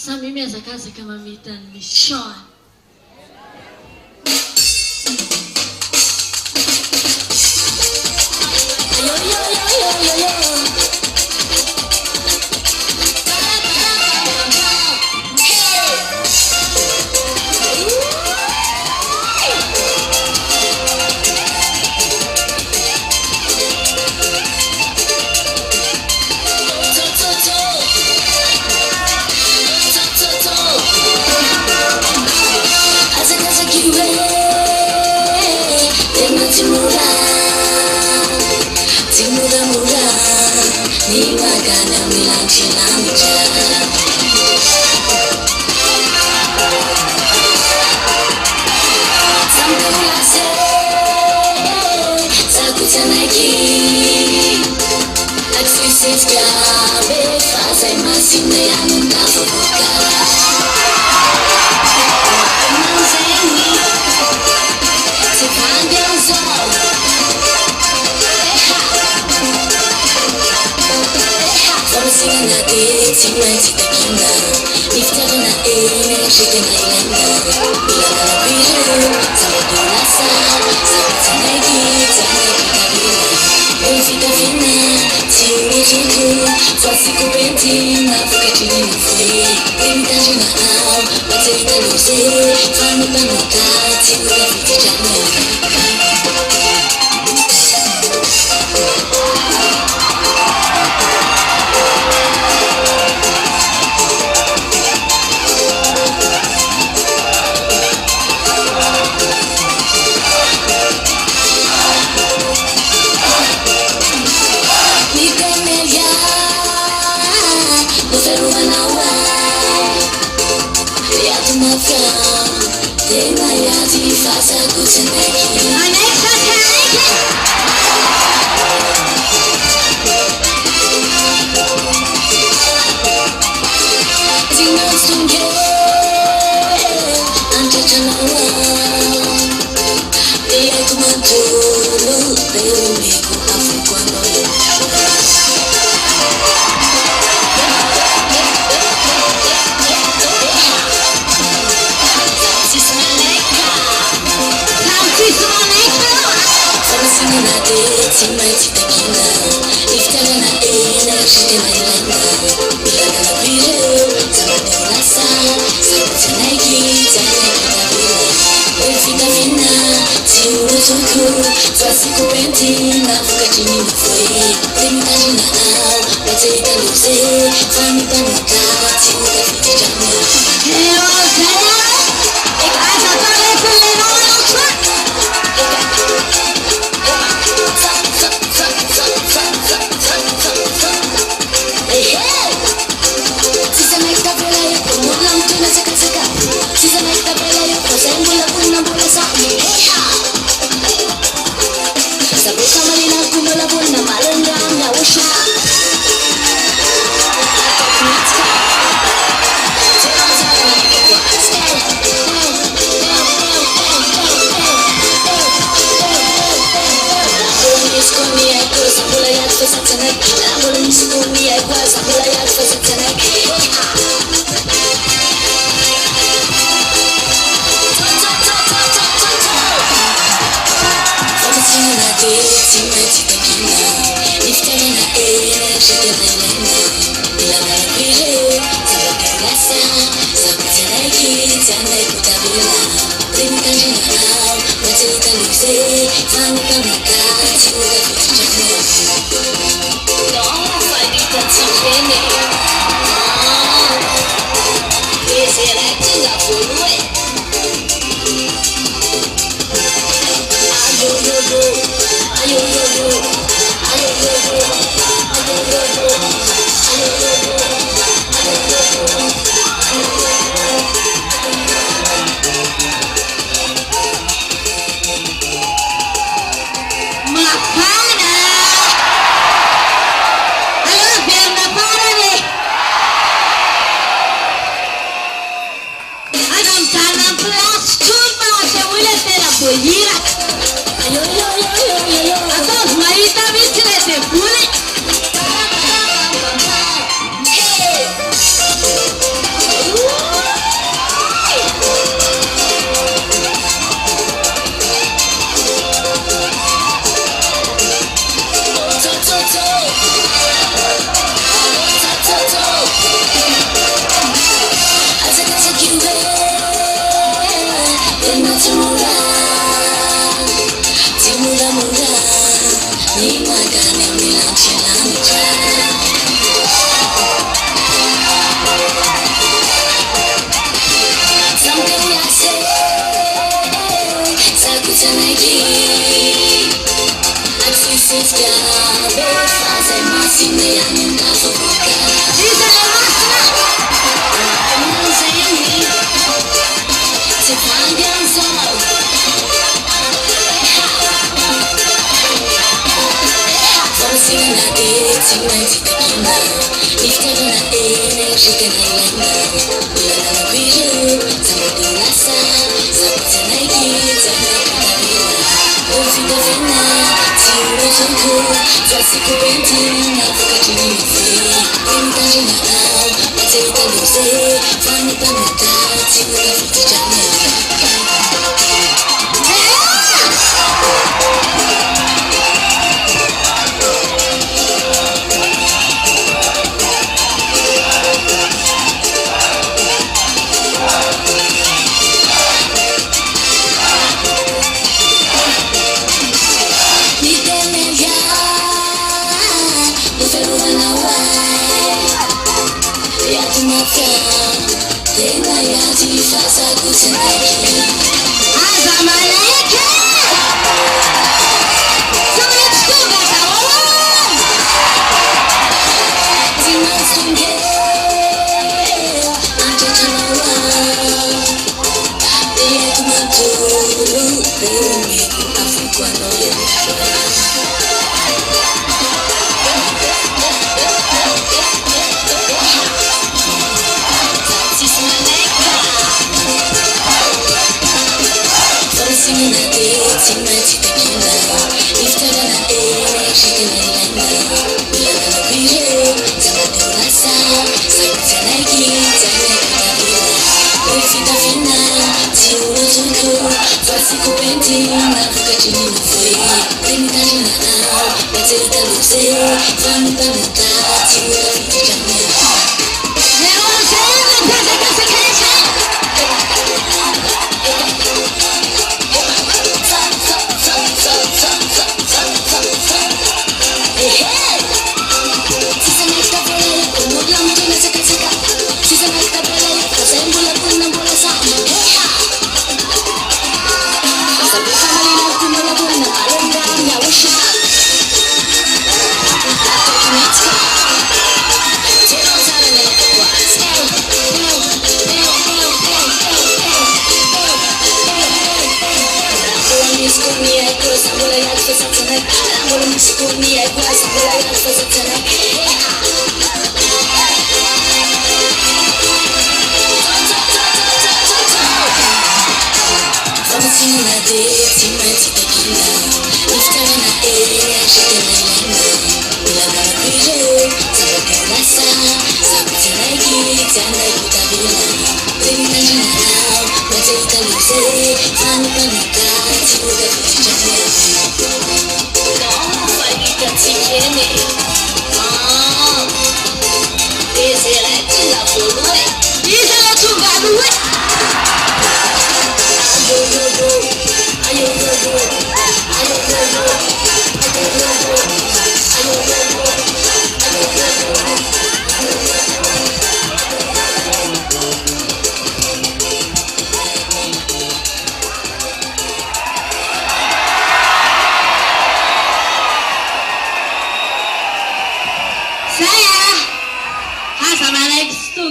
Sami miazakazaka mamita ny mission. Don't fight it.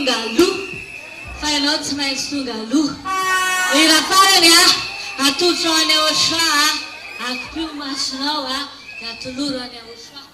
tonga aloha fa ianao tsy maintsy tonga aloha ira farany atotro any YAHOSHUAH akipio masonao ka atoloro any YAHOSHUAH.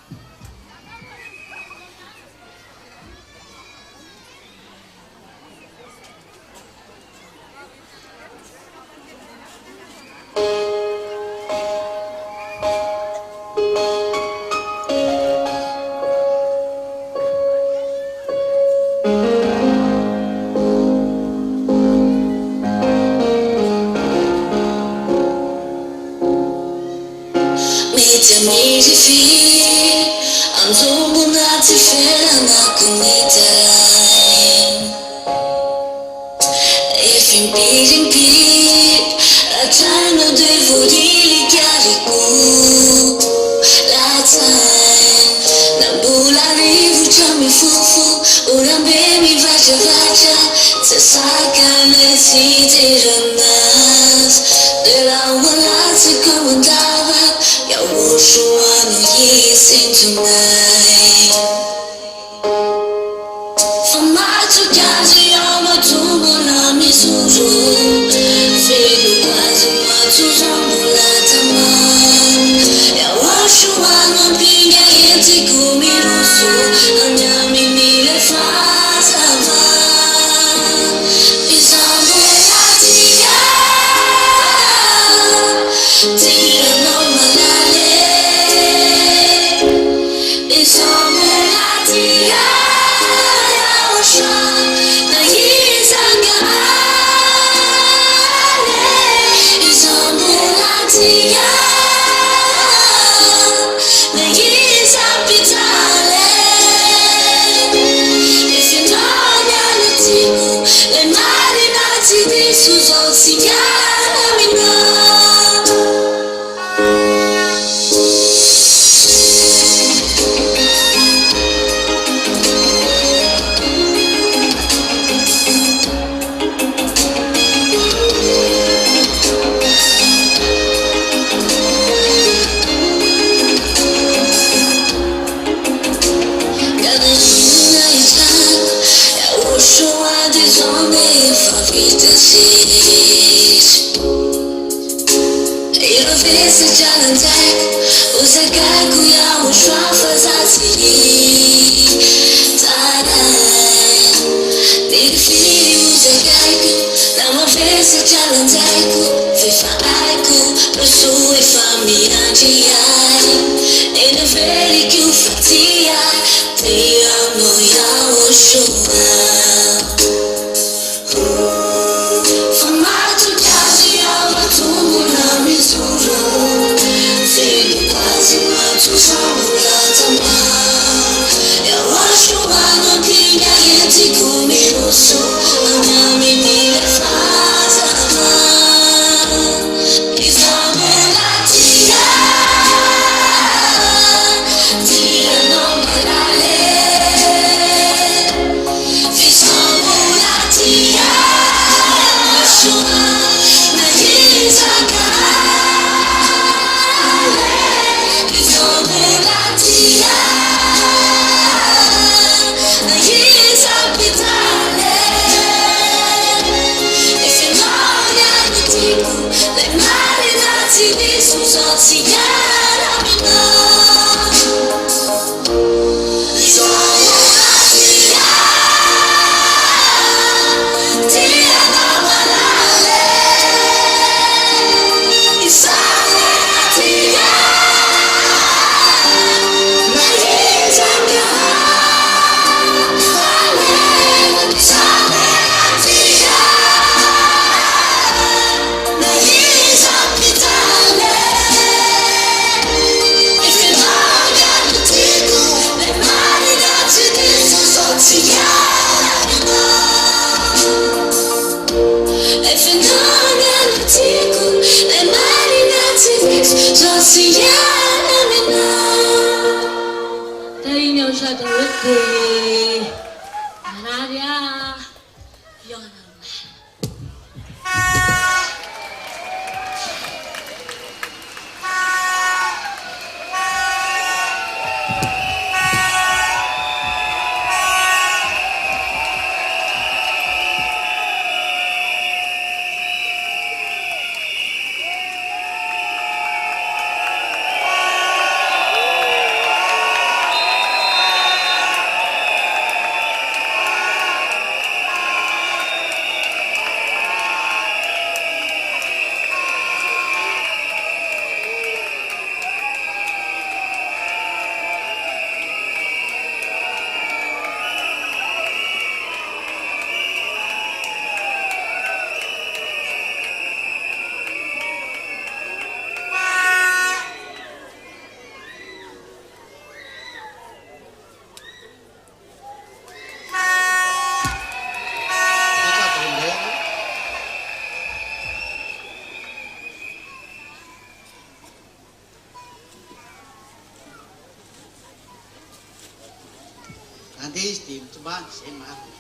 mandeha izy dia mitombany izay marina.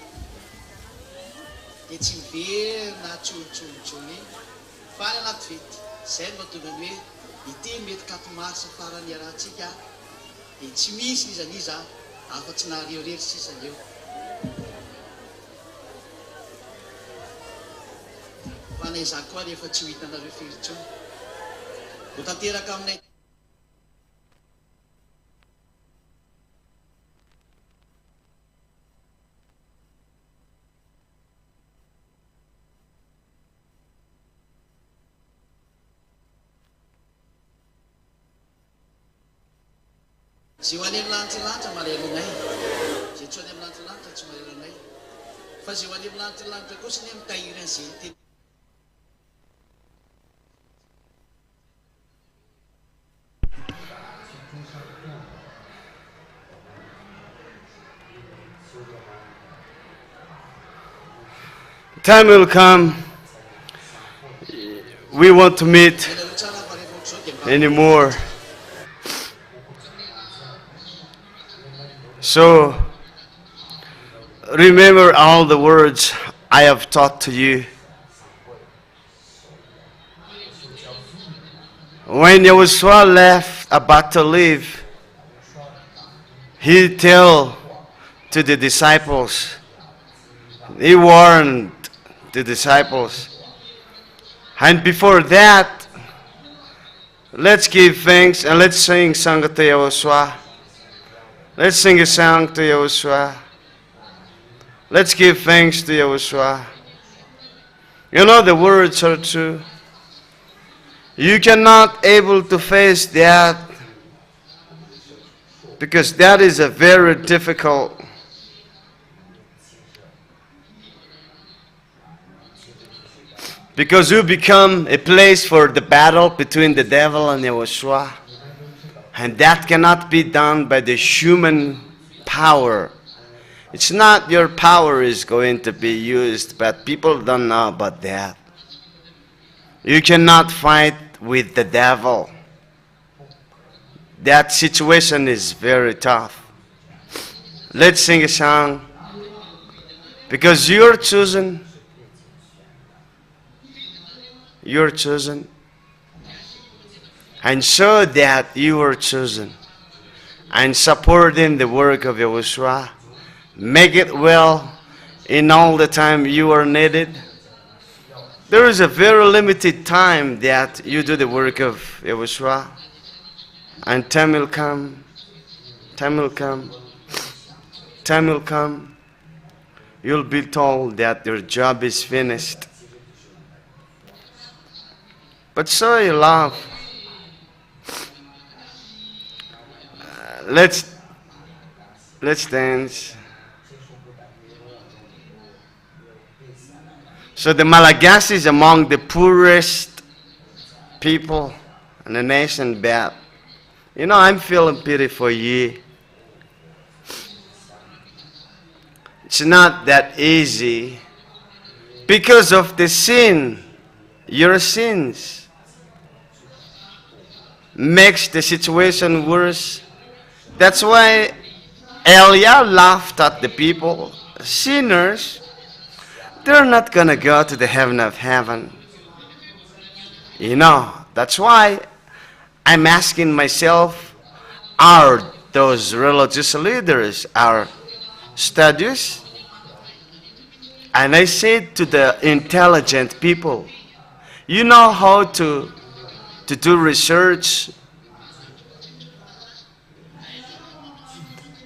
Dia tsy mivery na tsolotsolotsolo iny fa ny anaty fety. Izay no mahatonga ny hoe ity mety katomary farany iarahantsika dia tsy misy nizaniza afa-tsy nahareorery sisa eo. Fa na izany koa rehefa tsy ho hitanareo firy intsony. Ho tanteraka aminay. Zay ho any amin'ny lanitra malelonay, zay tsy ho any amin'ny lanitra tsy malelonay. Fa zay ho any amin'ny lanitra kosa ny mitahiry an'izay teny. Time will come, we won't meet anymore. So, remember all the words I have taught to you. When YAHOSHUAH left, about to leave, he told to the disciples, he warned the disciples. And before that, let's give thanks and let's sing song to YAHOSHUAH. Let's sing a song to YAHOSHUAH. Let's give thanks to YAHOSHUAH. You know the words are true. You cannot able to face that because that is a very difficult. Because you become a place for the battle between the devil and YAHOSHUAH. And that cannot be done by the human power. It's not your power is going to be used, but people don't know about that. You cannot fight with the devil. That situation is very tough. Let's sing a song. Because you're chosen. You're chosen. And show that you were chosen. And supporting the work of YAHOSHUAH. Make it well in all the time you are needed. There is a very limited time that you do the work of YAHOSHUAH. And time will come. Time will come. Time will come. You'll be told that your job is finished. But show your love. Let's dance. So the Malagasy is among the poorest people in the nation, but you know, I'm feeling pity for you. It's not that easy because of the sin. Your sins makes the situation worse. That's why Elia laughed at the people. Sinners, they're not gonna go to the heaven of heaven. You know, that's why I'm asking myself, are those religious leaders our studies? And I said to the intelligent people, you know how to do research.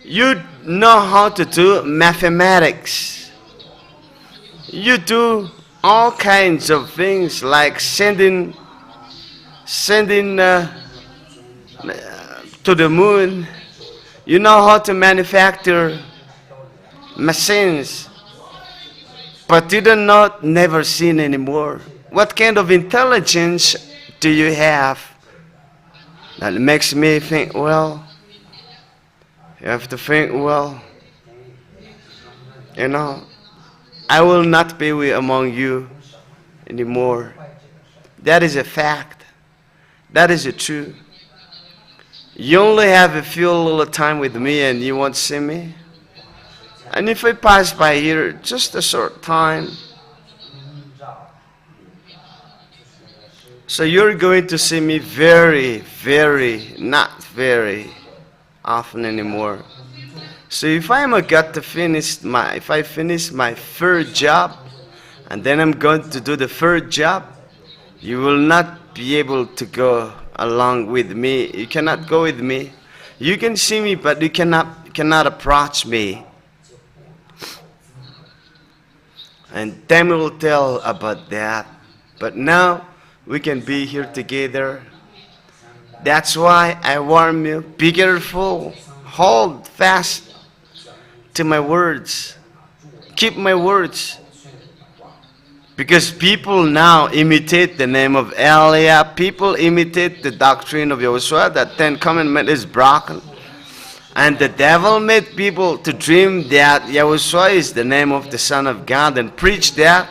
You know how to do mathematics. You do all kinds of things like sending to the moon. You know how to manufacture machines, but you do not never seen anymore. What kind of intelligence do you have? That makes me think, well, you have to think, well, you know, I will not be among you anymore. That is a fact. That is a truth. You only have a few little time with me and you won't see me. And if I pass by here just a short time, so you're going to see me not very often anymore. So if if I finish my third job, and then I'm going to do the third job, you will not be able to go along with me. You cannot go with me. You can see me, but you cannot approach me. And time will tell about that. But now we can be here together. That's why I warn you, be careful. Hold fast to my words. Keep my words. Because people now imitate the name of Eliah. People imitate the doctrine of YAHOSHUAH, that 10 Commandment is broken. And the devil made people to dream that YAHOSHUAH is the name of the Son of God and preach that.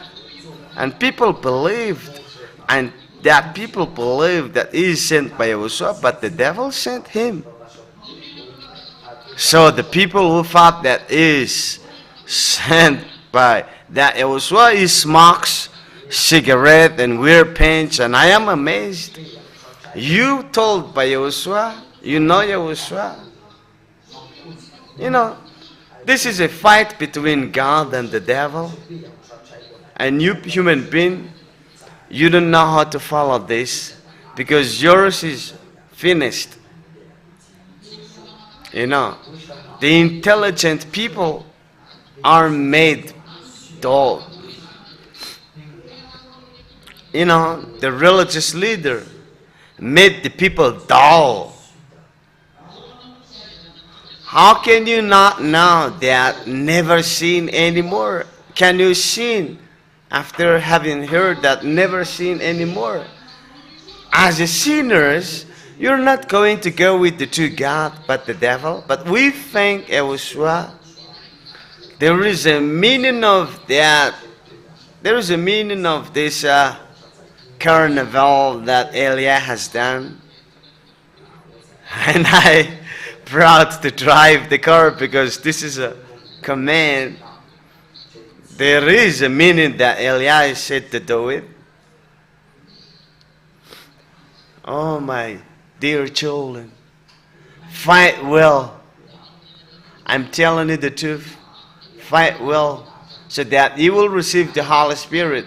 And people believed. And that people believed that he is sent by YAHOSHUAH, but the devil sent him. So the people who thought that is sent by that YAHOSHUAH, he smokes cigarette and wear pants, and I am amazed. You told by YAHOSHUAH, you know YAHOSHUAH. You know, this is a fight between God and the devil. And you human being, you don't know how to follow this because yours is finished. You know, the intelligent people are made dull. You know, the religious leader made the people dull. How can you not know that never seen anymore? Can you sin after having heard that never seen anymore? As a sinners, you're not going to go with the true God, but the devil. But we thank YAHOSHUAH. There is a meaning of that. There is a meaning of this carnival that Eliah has done. And I proud to drive the car because this is a command. There is a meaning that Eliah said to do it. Oh my dear children, fight well. I'm telling you the truth. Fight well so that you will receive the Holy Spirit.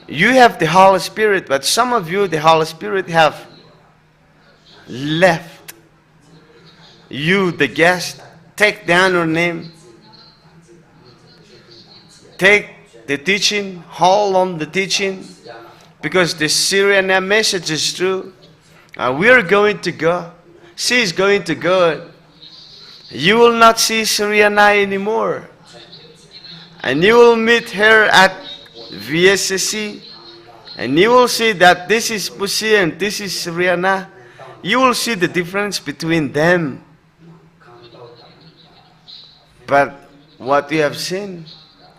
You have the Holy Spirit, but some of you, the Holy Spirit have left. You, the guest, take down your name. Take the teaching, hold on the teaching, because the Syrian message is true. We are going to go. She is going to go. You will not see Syriana anymore. And you will meet her at VSSC. And you will see that this is Pussy and this is Syriana. You will see the difference between them. But what you have seen,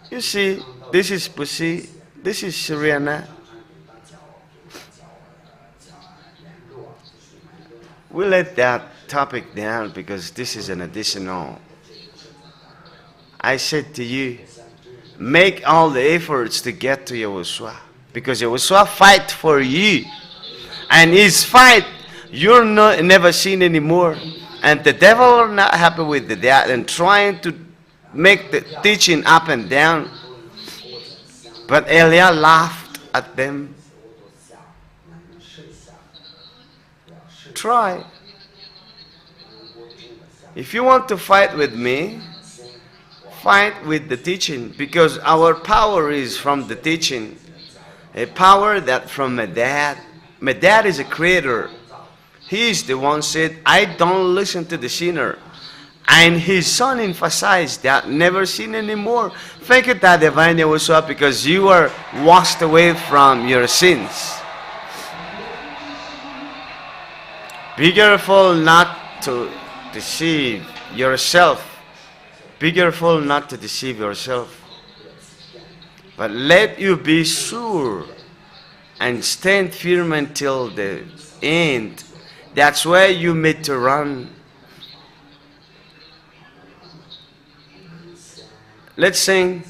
you see, this is Pussy, this is Syriana. We let that topic down because this is an additional. I said to you, make all the efforts to get to YAHOSHUAH, because YAHOSHUAH fight for you, and his fight you're never seen anymore. And the devil are not happy with that and trying to make the teaching up and down. But Eliah laughed at them. Try. If you want to fight with me, fight with the teaching, because our power is from the teaching. A power that from my dad. My dad is a creator. He is the one said, I don't listen to the sinner. And his son emphasized that, never sin anymore. Thank you, Dad Divine YAHOSHUAH, because you are washed away from your sins. Be careful not to deceive yourself. Be careful not to deceive yourself. But let you be sure and stand firm until the end. That's where you made to run. Let's sing,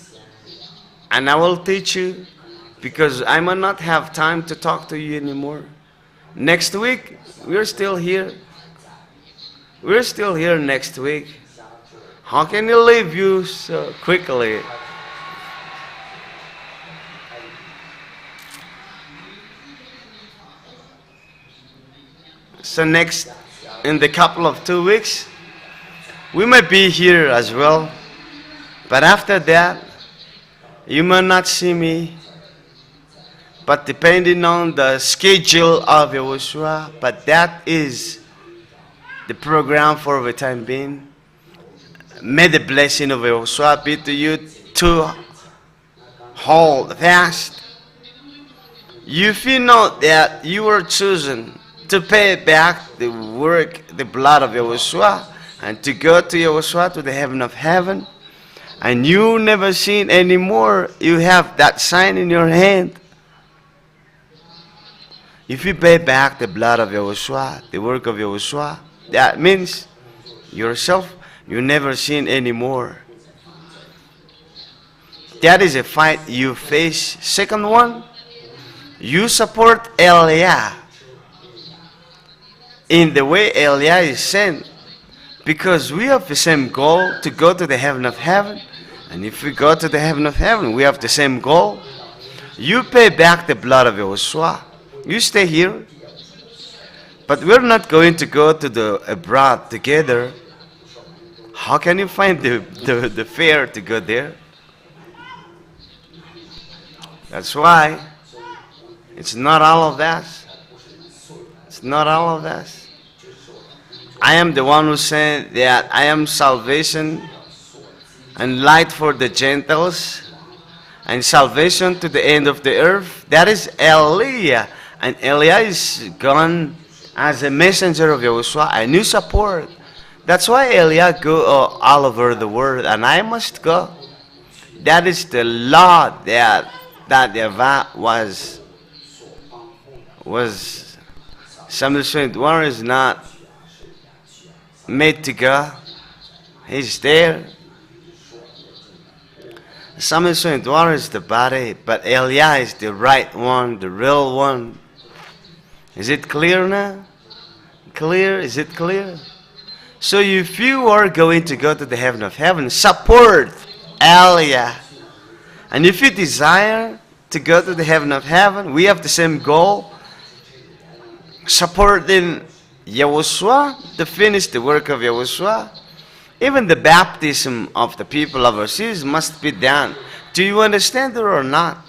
and I will teach you, because I might not have time to talk to you anymore. Next week, we're still here. We're still here next week. How can you leave you so quickly? So next, in the couple of 2 weeks, we might be here as well. But after that, you might not see me. But depending on the schedule of YAHOSHUAH, but that is the program for the time being. May the blessing of YAHOSHUAH be to you to hold fast. If you know that you were chosen to pay back the work, the blood of YAHOSHUAH, and to go to YAHOSHUAH, to the heaven of heaven, and you never seen anymore, you have that sign in your hand. If you pay back the blood of YAHOSHUAH, the work of YAHOSHUAH, that means yourself, you never sin anymore. That is a fight you face. Second one, you support Eliah in the way Eliah is sent, because we have the same goal, to go to the heaven of heaven. And if we go to the heaven of heaven, we have the same goal. You pay back the blood of YAHOSHUAH. You stay here. But we're not going to go to the abroad together. How can you find the fare to go there? That's why it's not all of us. It's not all of us. I am the one who said that I am salvation and light for the Gentiles and salvation to the end of the earth. That is Eliah. And Eliah is gone as a messenger of YAHOSHUAH, a new support. That's why Eliah go all over the world, and I must go. That is the law that YAHVAH was. Samuel 21 is not made to go. He's there. Samuel 21 is the body, but Eliah is the right one, the real one. Is it clear now? Clear? Is it clear? So if you are going to go to the heaven of heaven, support Eliah. And if you desire to go to the heaven of heaven, we have the same goal. Supporting YAHOSHUAH to finish the work of YAHOSHUAH. Even the baptism of the people overseas must be done. Do you understand it or not?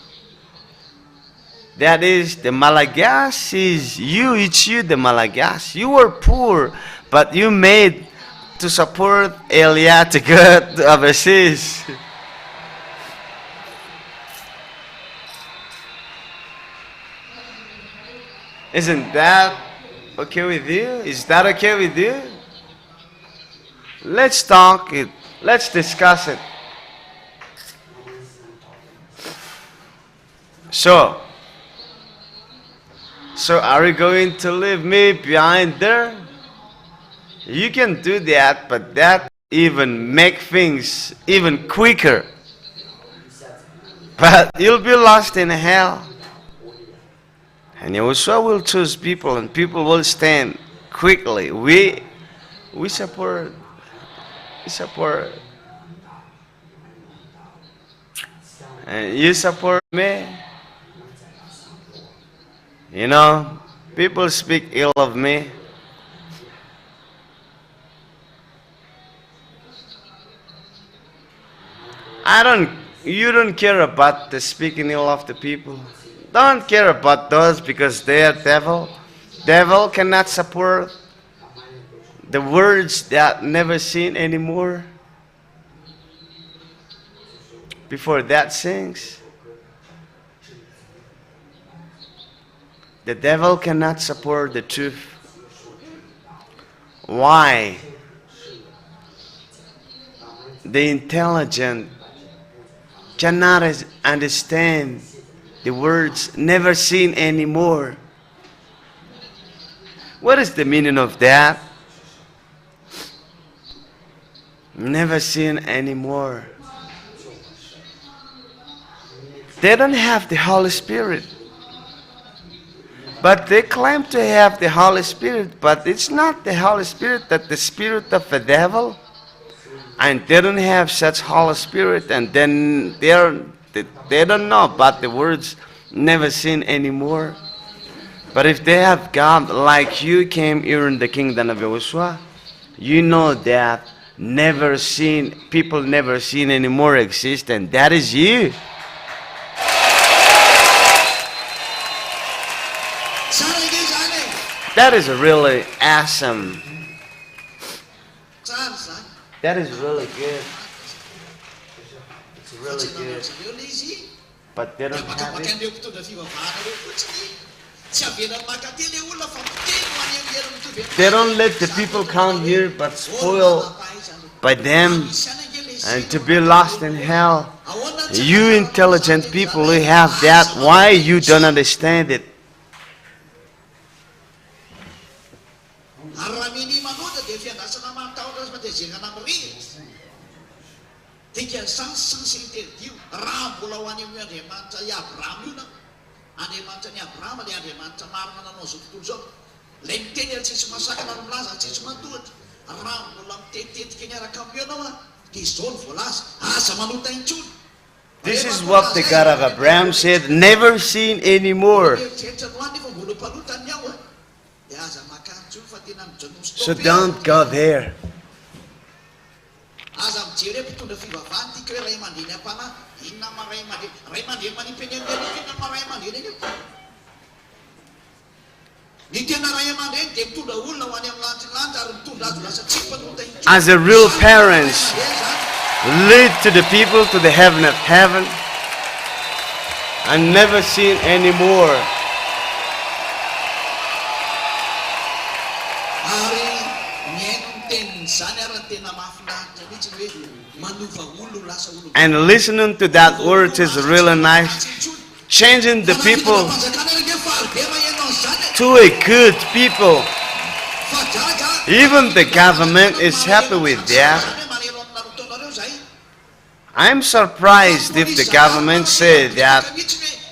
That is, the Malagas is you, it's you, the Malagas. You were poor, but you made to support Eliah to go to overseas. Isn't that okay with you? Is that okay with you? Let's talk it. Let's discuss it. So are you going to leave me behind there? You can do that, but that even make things even quicker. But you'll be lost in hell. And YAHOSHUAH will choose people, and people will stand quickly. We support. We support. And you support me. You know, people speak ill of me. You don't care about the speaking ill of the people. Don't care about those, because they are devil. Devil cannot support the words that never seen anymore. Before that sings. The devil cannot support the truth. Why? The intelligent cannot understand the words never seen anymore. What is the meaning of that? Never seen anymore. they don't have the Holy Spirit. But they claim to have the Holy Spirit, but it's not the Holy Spirit, that the spirit of the devil. And they don't have such Holy Spirit, and then they don't know about the words never seen anymore. But if they have God like you came here in the kingdom of YAHOSHUAH, you know that never seen, people never seen anymore exist, and that is you. That is really awesome. That is really good. It's really good. But they don't have it. They don't let the people come here but spoil by them and to be lost in hell. You intelligent people who have that, why you don't understand it? This is what the God of Abraham said, never seen anymore. So don't go there. As a real parents, lead to the people to the heaven of heaven and never seen anymore. And listening to that word is really nice. Changing the people to a good people. Even the government is happy with that. I'm surprised if the government said that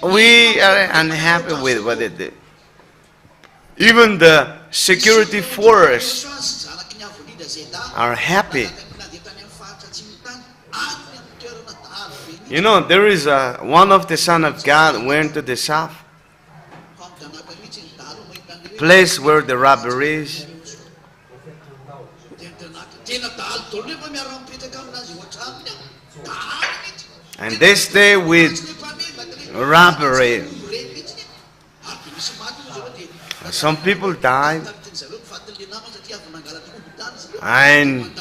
we are unhappy with what it did. Even the security force are happy. You know, there is one of the Son of God went to the south, place where the robber is. And they stay with robbery. Some people died, and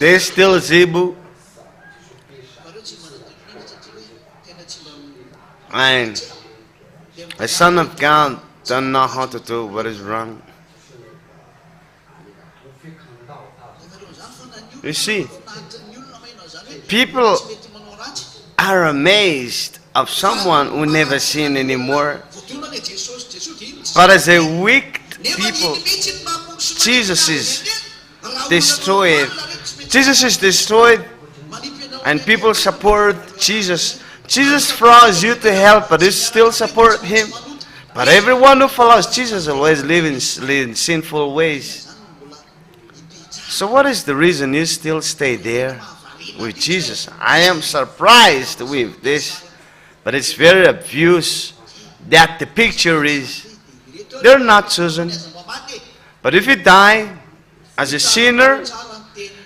they still Zebu. And a Son of God don't know how to do what is wrong. You see, people are amazed of someone who never seen anymore. But as a wicked people, Jesus is destroyed. Jesus is destroyed, and people support Jesus. Jesus follows you to help, but you still support him. But everyone who follows Jesus always lives in sinful ways. So what is the reason you still stay there with Jesus? I am surprised with this, but it's very obvious that the picture is they're not chosen. But if you die as a sinner,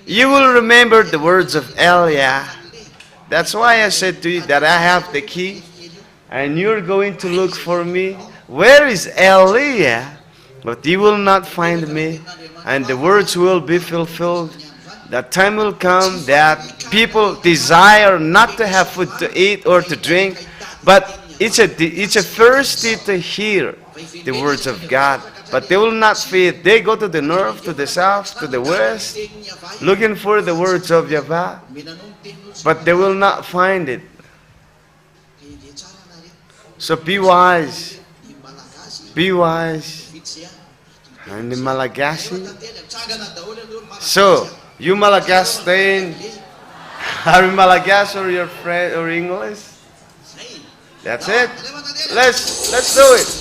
you will remember the words of Eliah. That's why I said to you that I have the key, and you're going to look for me. Where is Eliah? But you will not find me, and the words will be fulfilled. That time will come that people desire not to have food to eat or to drink, but it's a thirsty to hear the words of God. But they will not feed. They go to the north, to the south, to the west, looking for the words of YAHVAH, but they will not find it. So be wise. Be wise. And the Malagasy. So, you Malagasy, are you Malagasy or your friend or English? That's it. Let's do it.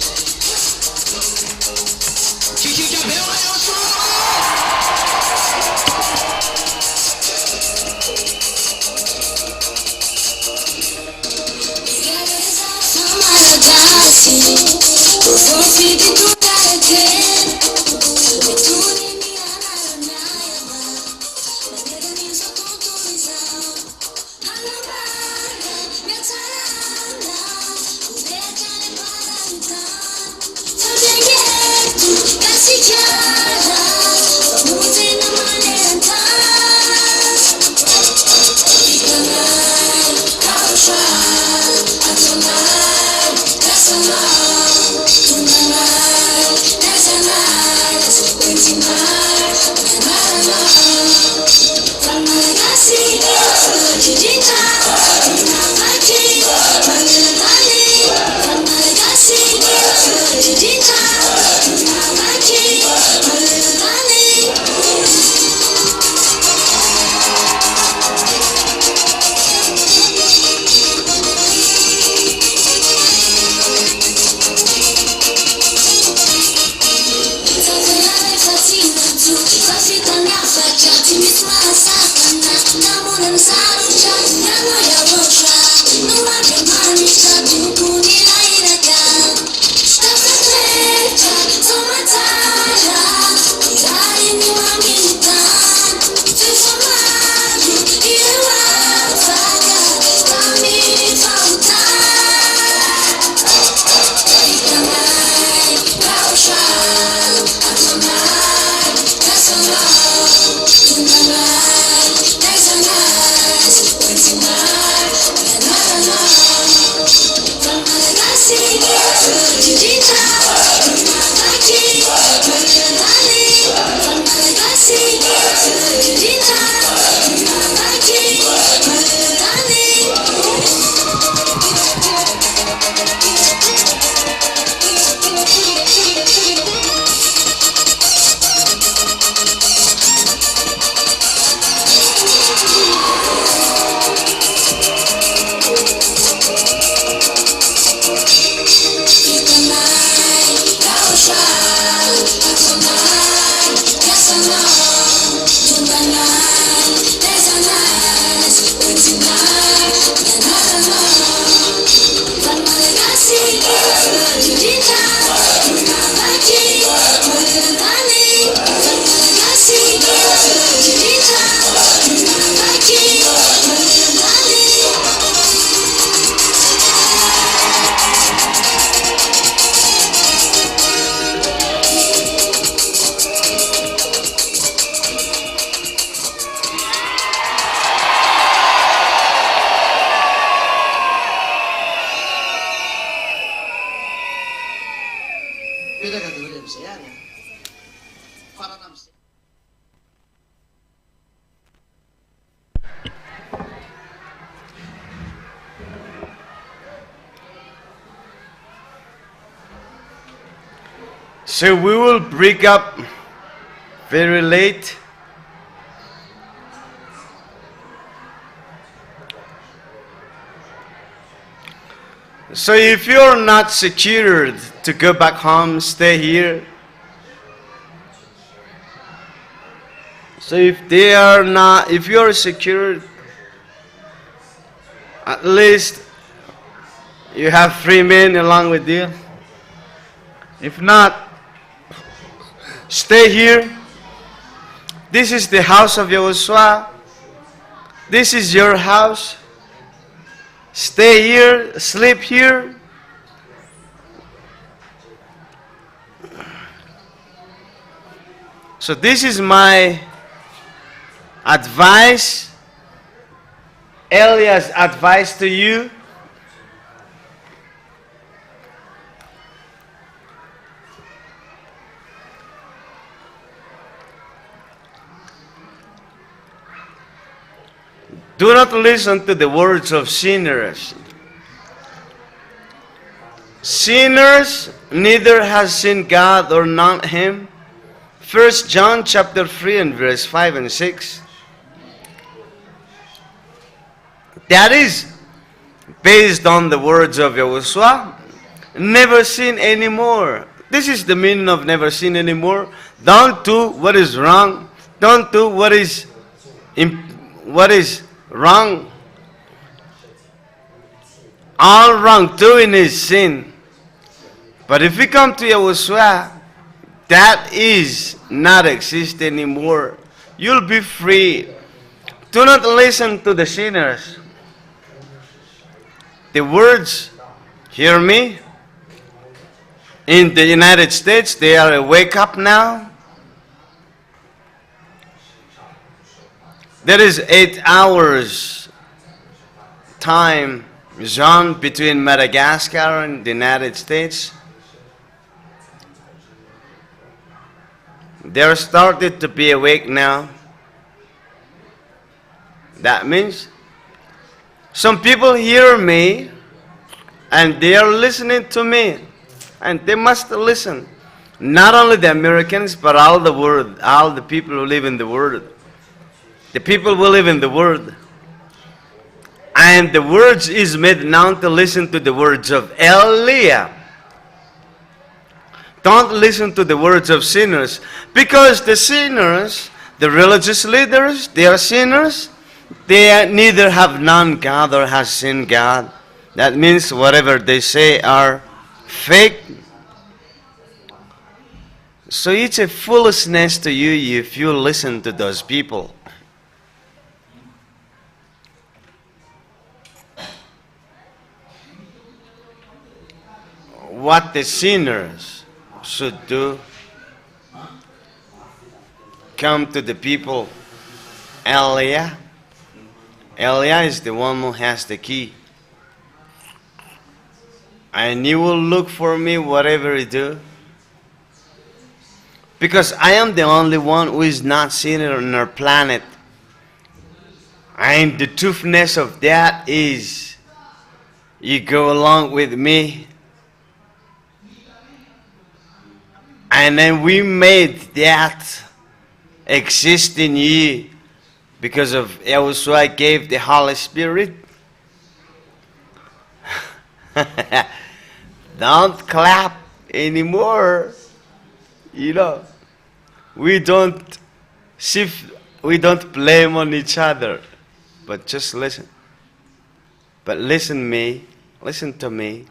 So we will break up very late. So if you're not secured to go back home, stay here. So if you're secured, at least you have 3 men along with you. If not, stay here. This is the house of YAHOSHUA. This is your house. Stay here, sleep here. So this is my advice, Elia's advice to you. Do not listen to the words of sinners. Sinners neither has seen God or known Him. 1 John chapter 3 and verse 5 and 6. That is, based on the words of Yahushua, never sin anymore. This is the meaning of never sin anymore. Don't do what is wrong. Don't do what is wrong. All wrongdoing is sin. But if we come to Yahushua, that is not exist anymore. You'll be free. Do not listen to the sinners. The words, hear me. In the United States, they are wake up now. There is 8 hours time zone between Madagascar and the United States. They're started to be awake now. That means some people hear me and they are listening to me, and they must listen. Not only the Americans, but all the world, all the people who live in the world. The people who live in the world. And the words is made known to listen to the words of Eliah. Don't listen to the words of sinners, because the sinners, the religious leaders, they are sinners. They neither have known God or has seen God. That means whatever they say are fake. So it's a foolishness to you if you listen to those people. What the sinners should do, come to the people. Eliah is the one who has the key. And you will look for me whatever you do. Because I am the only one who is not sinner on our planet. And the truthness of that is, you go along with me. And then we made that exist in you because of YAHOSHUA gave the Holy Spirit. Don't clap anymore. You know, we don't blame on each other, but just listen. But listen to me.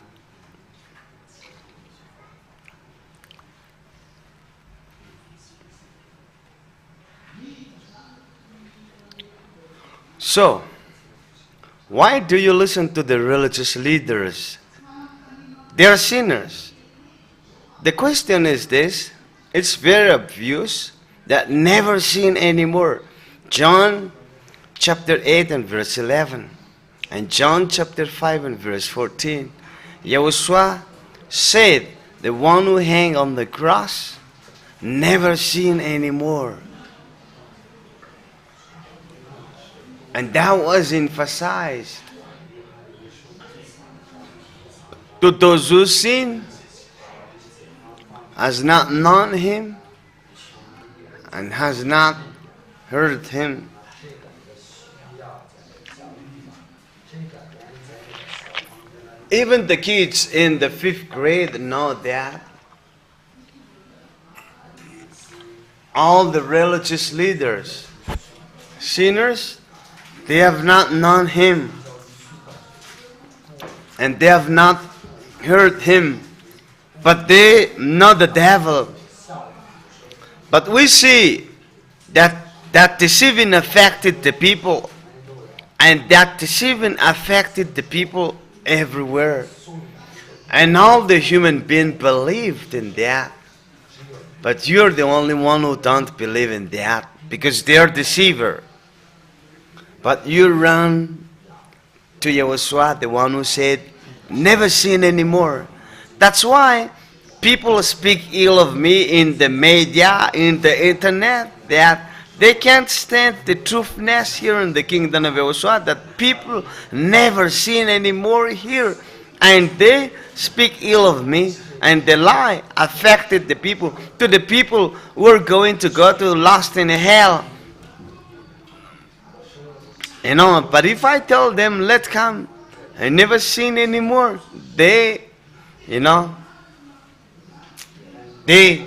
So, why do you listen to the religious leaders? They are sinners. The question is this, it's very obvious that never sin anymore. John chapter 8 and verse 11, and John chapter 5 and verse 14, YAHOSHUA said, the one who hang on the cross never sin anymore. And that was emphasized. To those who sin, has not known him, and has not heard him. Even the kids in the 5th grade know that. All the religious leaders, sinners, they have not known him, and they have not heard him, but they know the devil. But we see that deceiving affected the people, and that deceiving affected the people everywhere. And all the human beings believed in that. But you're the only one who don't believe in that, because they're deceiver. But you run to YAHOSHUA, the one who said, never sin anymore. That's why people speak ill of me in the media, in the internet, that they can't stand the truthness here in the kingdom of YAHOSHUA, that people never sin anymore here. And they speak ill of me, and the lie affected the people, to the people who are going to go to lost in hell. You know, but if I tell them, let's come and never sin anymore. They, you know, they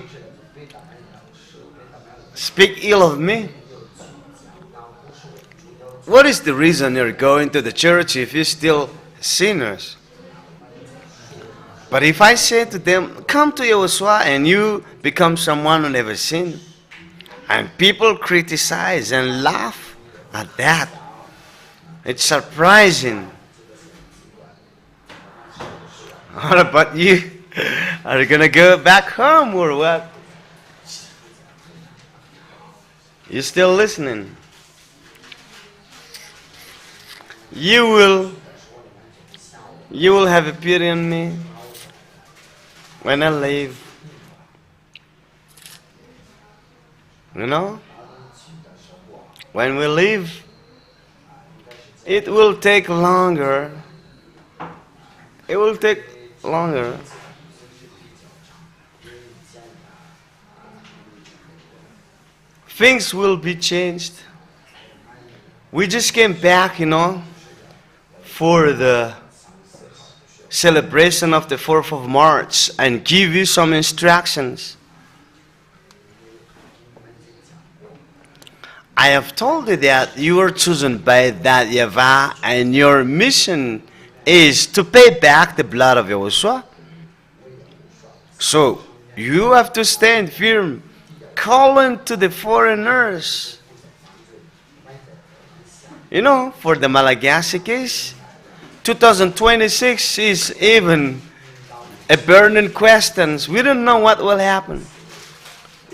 speak ill of me. What is the reason you're going to the church if you're still sinners? But if I say to them, come to YAHOSHUAH and you become someone who never sinned, and people criticize and laugh at that, it's surprising. What about you? Are you going to go back home or what? You still listening? You will have a pity on me when I leave. You know? When we leave, it will take longer. It will take longer. Things will be changed. We just came back, you know, for the celebration of the 4th of March and give you some instructions. I have told you that you were chosen by that YAHVAH and your mission is to pay back the blood of YAHOSHUAH. So, you have to stand firm, calling to the foreigners. You know, for the Malagasy case, 2026 is even a burning question. We don't know what will happen.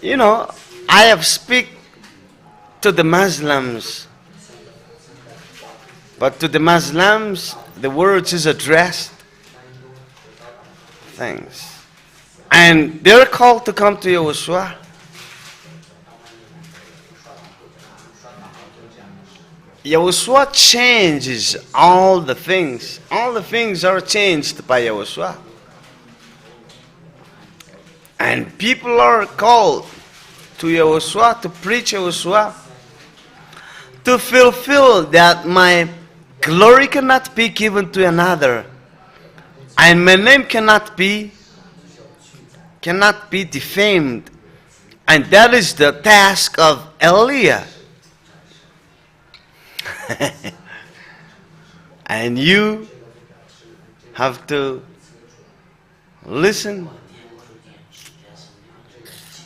You know, I have speak to the Muslims, but to the Muslims, the words is addressed. Thanks. And they're called to come to YAHOSHUAH. YAHOSHUAH changes all the things. All the things are changed by YAHOSHUAH. And people are called to YAHOSHUAH, to preach YAHOSHUAH, to fulfill that my glory cannot be given to another, and my name cannot be defamed. And that is the task of Elijah. And you have to listen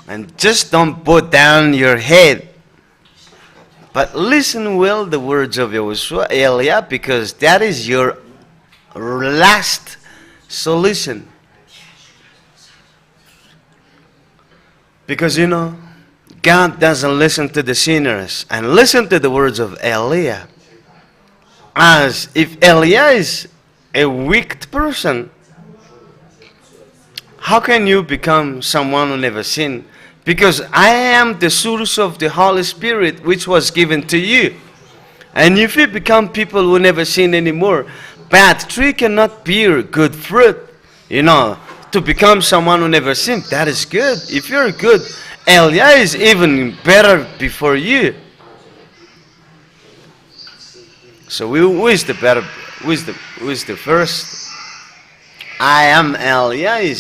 and just don't put down your head, but listen well the words of YAHOSHUAH, Elijah, because that is your last solution. Because you know, God doesn't listen to the sinners. And listen to the words of Elijah. As if Elijah is a wicked person, how can you become someone who never sinned? Because I am the source of the Holy Spirit which was given to you. And if you become people who never sin anymore, bad tree cannot bear good fruit. You know, to become someone who never sinned, that is good. If you're good, Elijah is even better before you. So who is the better? Who is the first? I am Elijah.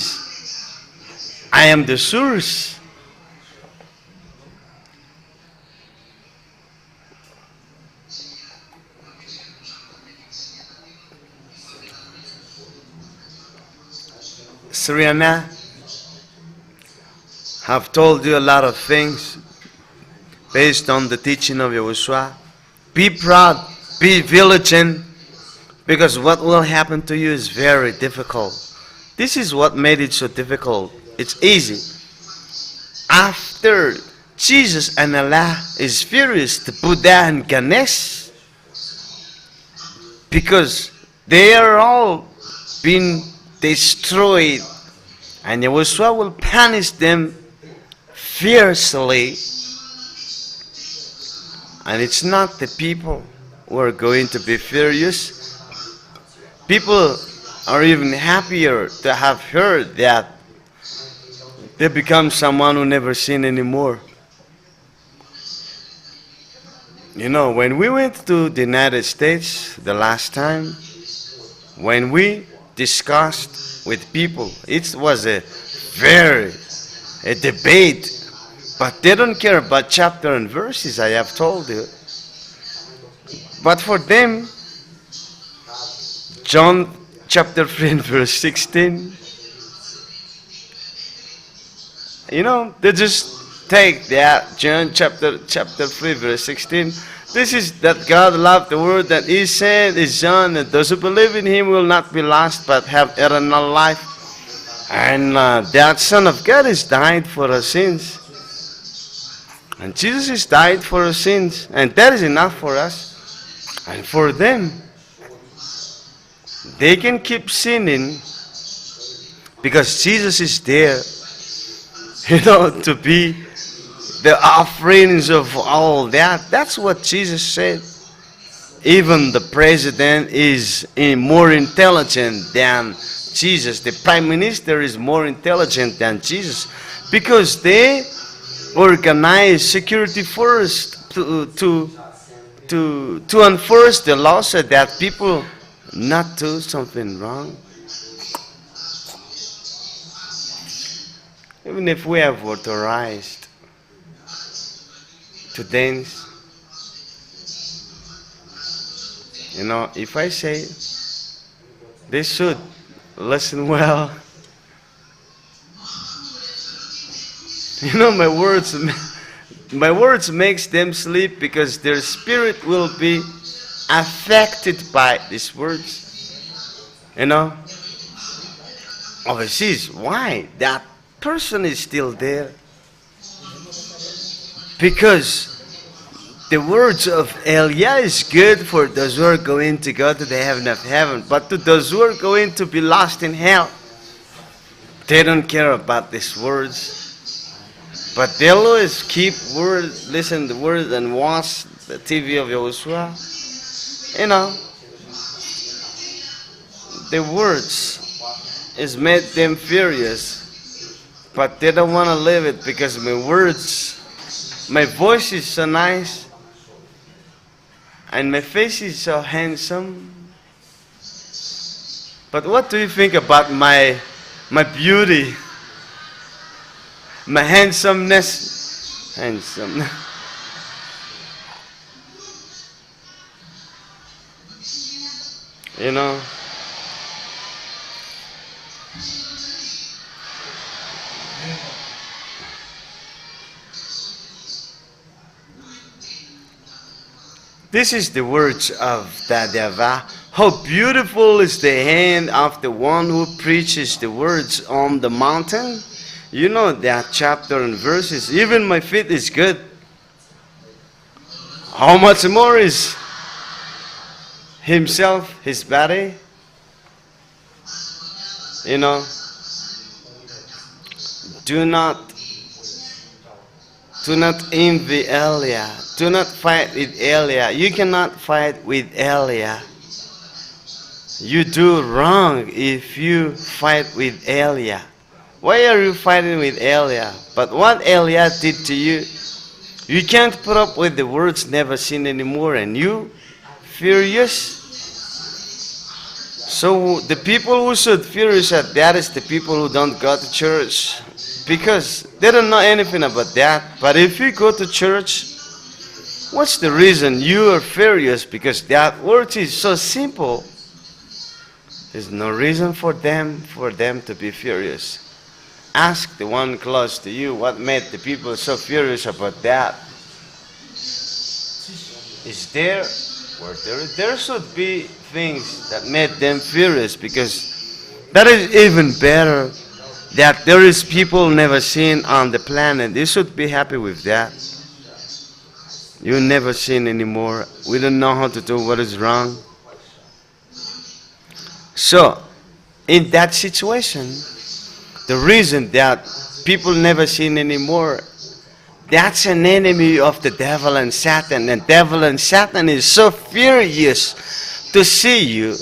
I am the source. Sriana, have told you a lot of things based on the teaching of YAHOSHUAH. Be proud, be vigilant, because what will happen to you is very difficult. This is what made it so difficult. It's easy. After Jesus and Allah is furious to Buddha and Ganesh, because they are all being destroyed, and YAHOSHUAH will punish them fiercely. And it's not the people who are going to be furious. People are even happier to have heard that they become someone who never sin anymore. You know, when we went to the United States the last time, when we discussed with people, it was a debate, but they don't care about chapter and verses, I have told you. But for them, John chapter 3 and verse 16, they just take that, John chapter 3 verse 16. This is that God loved the world, that He sent His Son, and those who believe in Him will not be lost but have eternal life. And that Son of God has died for our sins. And Jesus has died for our sins. And that is enough for us. And for them, they can keep sinning because Jesus is there, to be the offerings of all that. That's what Jesus said. Even the president is more intelligent than Jesus. The prime minister is more intelligent than Jesus, because they organize security first to enforce the law so that people not do something wrong. Even if we have authorized to dance, if I say they should listen well, my words makes them sleep, because their spirit will be affected by these words. Overseas, why? That person is still there. Because the words of Elia is good for those who are going to go to the heaven of heaven. But to those who are going to be lost in hell, they don't care about these words. But they'll always keep words, listen to words, and watch the TV of YAHOSHUAH. The words has made them furious, but they don't want to live it, because my voice is so nice, and my face is so handsome. But what do you think about my beauty, my handsomeness? This is the words of the YAHVAH. How beautiful is the hand of the one who preaches the words on the mountain. That chapter and verses. Even my feet is good. How much more is himself, his body? Do not envy Elia. Do not fight with Elia. You cannot fight with Elia. You do wrong if you fight with Elia. Why are you fighting with Elia? But what Elia did to you, you can't put up with the words never seen anymore, and you furious? So the people who should furious at that is the people who don't go to church, because they don't know anything about that. But if you go to church, what's the reason you are furious? Because that word is so simple. There's no reason for them to be furious. Ask the one close to you, what made the people so furious about that? There should be things that made them furious, because that is even better, that there is people never seen on the planet. They should be happy with that. You never sin anymore. We don't know how to do what is wrong. So, in that situation, the reason that people never sin anymore, that's an enemy of the devil and Satan. And devil and Satan is so furious to see you.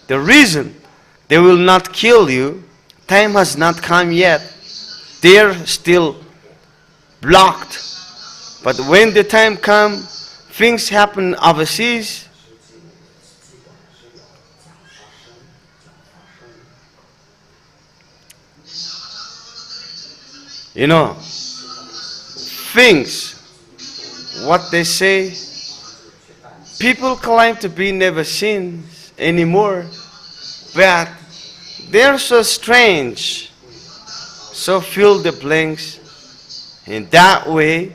The reason they will not kill you, time has not come yet. They're still blocked. But when the time comes, things happen overseas. You know, things, what they say, people claim to be never seen anymore, but they're so strange. So fill the blanks. In that way,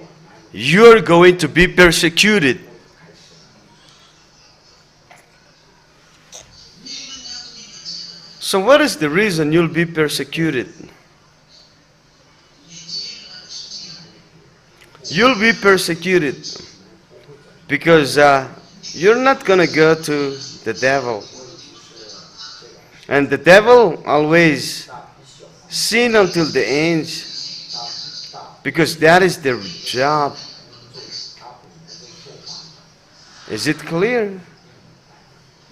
you're going to be persecuted. So what is the reason you'll be persecuted? You'll be persecuted because you're not going to go to the devil. And the devil always sin until the end, because that is their job. Is it clear?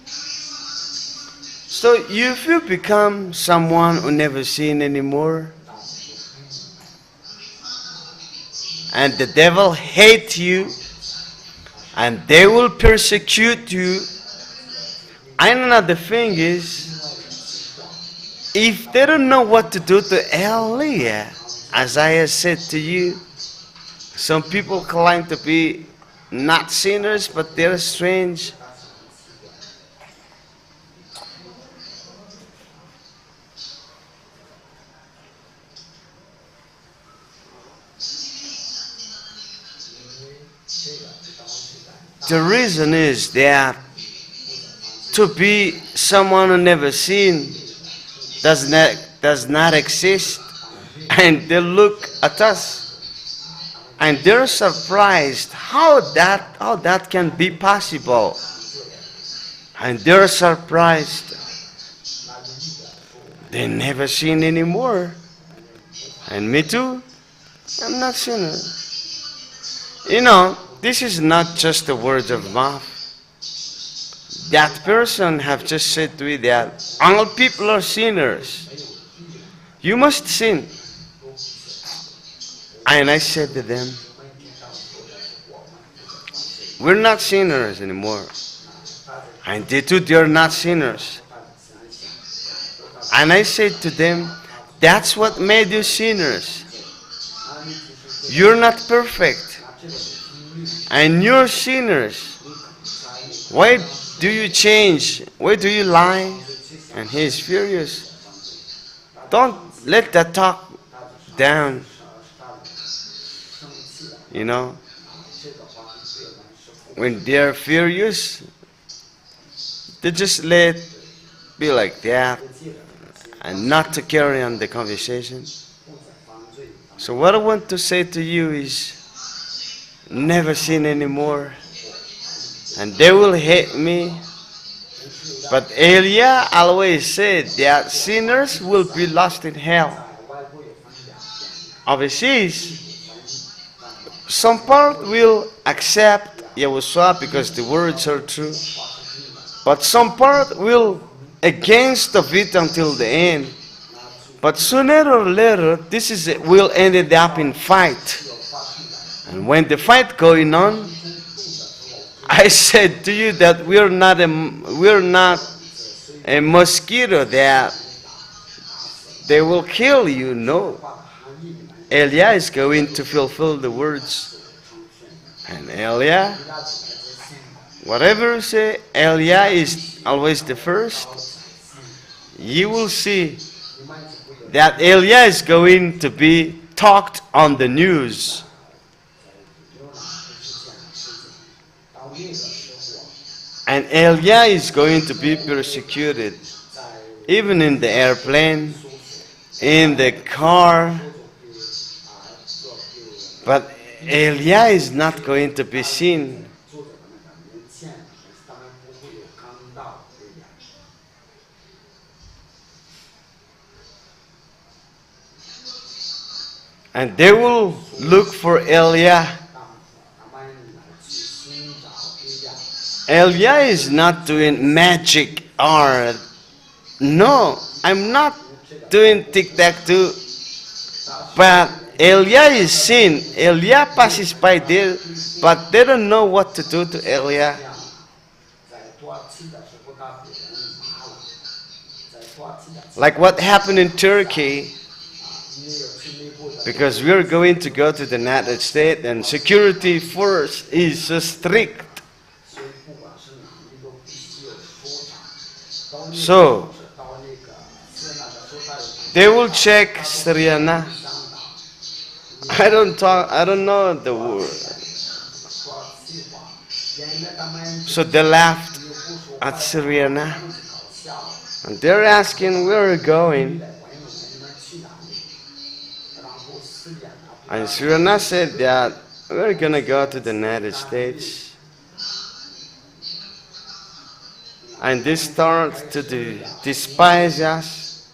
So if you become someone who never sin anymore, and the devil hates you, and they will persecute you, and another thing is, if they don't know what to do to Elia, as I have said to you, some people claim to be not sinners, but they're strange. The reason is that to be someone who never sinned does not exist, and they look at us and they're surprised how that can be possible, and they're surprised they never sin anymore. And me too, I'm not sinner. You know, this is not just the words of mouth. That person have just said to me that all people are sinners. You must sin. And I said to them, we're not sinners anymore. And they too, they're not sinners. And I said to them, that's what made you sinners. You're not perfect. And you're sinners. Why do you change? Why do you lie? And he's furious. Don't let that talk down. You know, when they're furious, they just let it be like that and not to carry on the conversation. So what I want to say to you is, never sin anymore. And they will hate me. But Elia always said that sinners will be lost in hell. Obviously, some part will accept YAHOSHUA because the words are true. But some part will against of it until the end. But sooner or later, will end up in fight. And when the fight going on, I said to you that we're not a mosquito that they will kill you. No. Elia is going to fulfill the words. And Elia, whatever you say, Elia is always the first. You will see that Elia is going to be talked on the news. And Elia is going to be persecuted, even in the airplane, in the car. But Elia is not going to be seen. And they will look for Elia. Elia is not doing magic art. No, I'm not doing tic-tac-toe. But Elia is seen. Elia passes by there, but they don't know what to do to Elia. Like what happened in Turkey. because we're going to go to the United States and security force is so strict. So they will check Sriana. I don't know the word. So they laughed at Sriana. And they're asking where we're going. And Sriana said that we're going to go to the United States. And they start to despise us.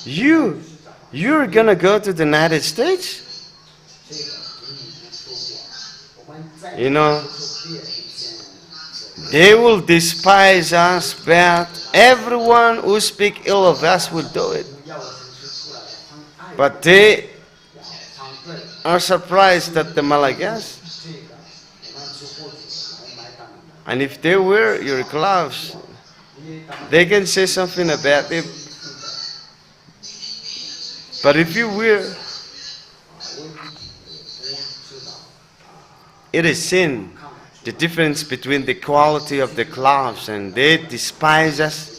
You're going to go to the United States? You know, they will despise us, but everyone who speaks ill of us will do it. But they are surprised at the Malagasy. And if they wear your gloves, they can say something about it. But if you wear, it is sin. The difference between the quality of the gloves, and they despise us.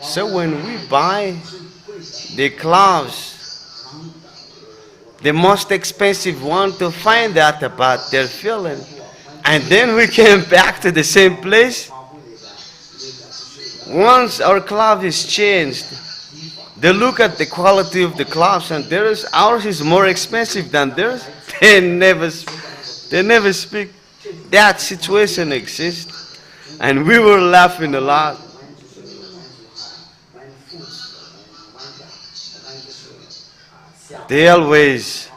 So when we buy the gloves, the most expensive one, to find out about their feeling, and then we came back to the same place. Once our glove is changed, they look at the quality of the gloves, and ours is more expensive than theirs. They never speak. That situation exists, and we were laughing a lot. They always,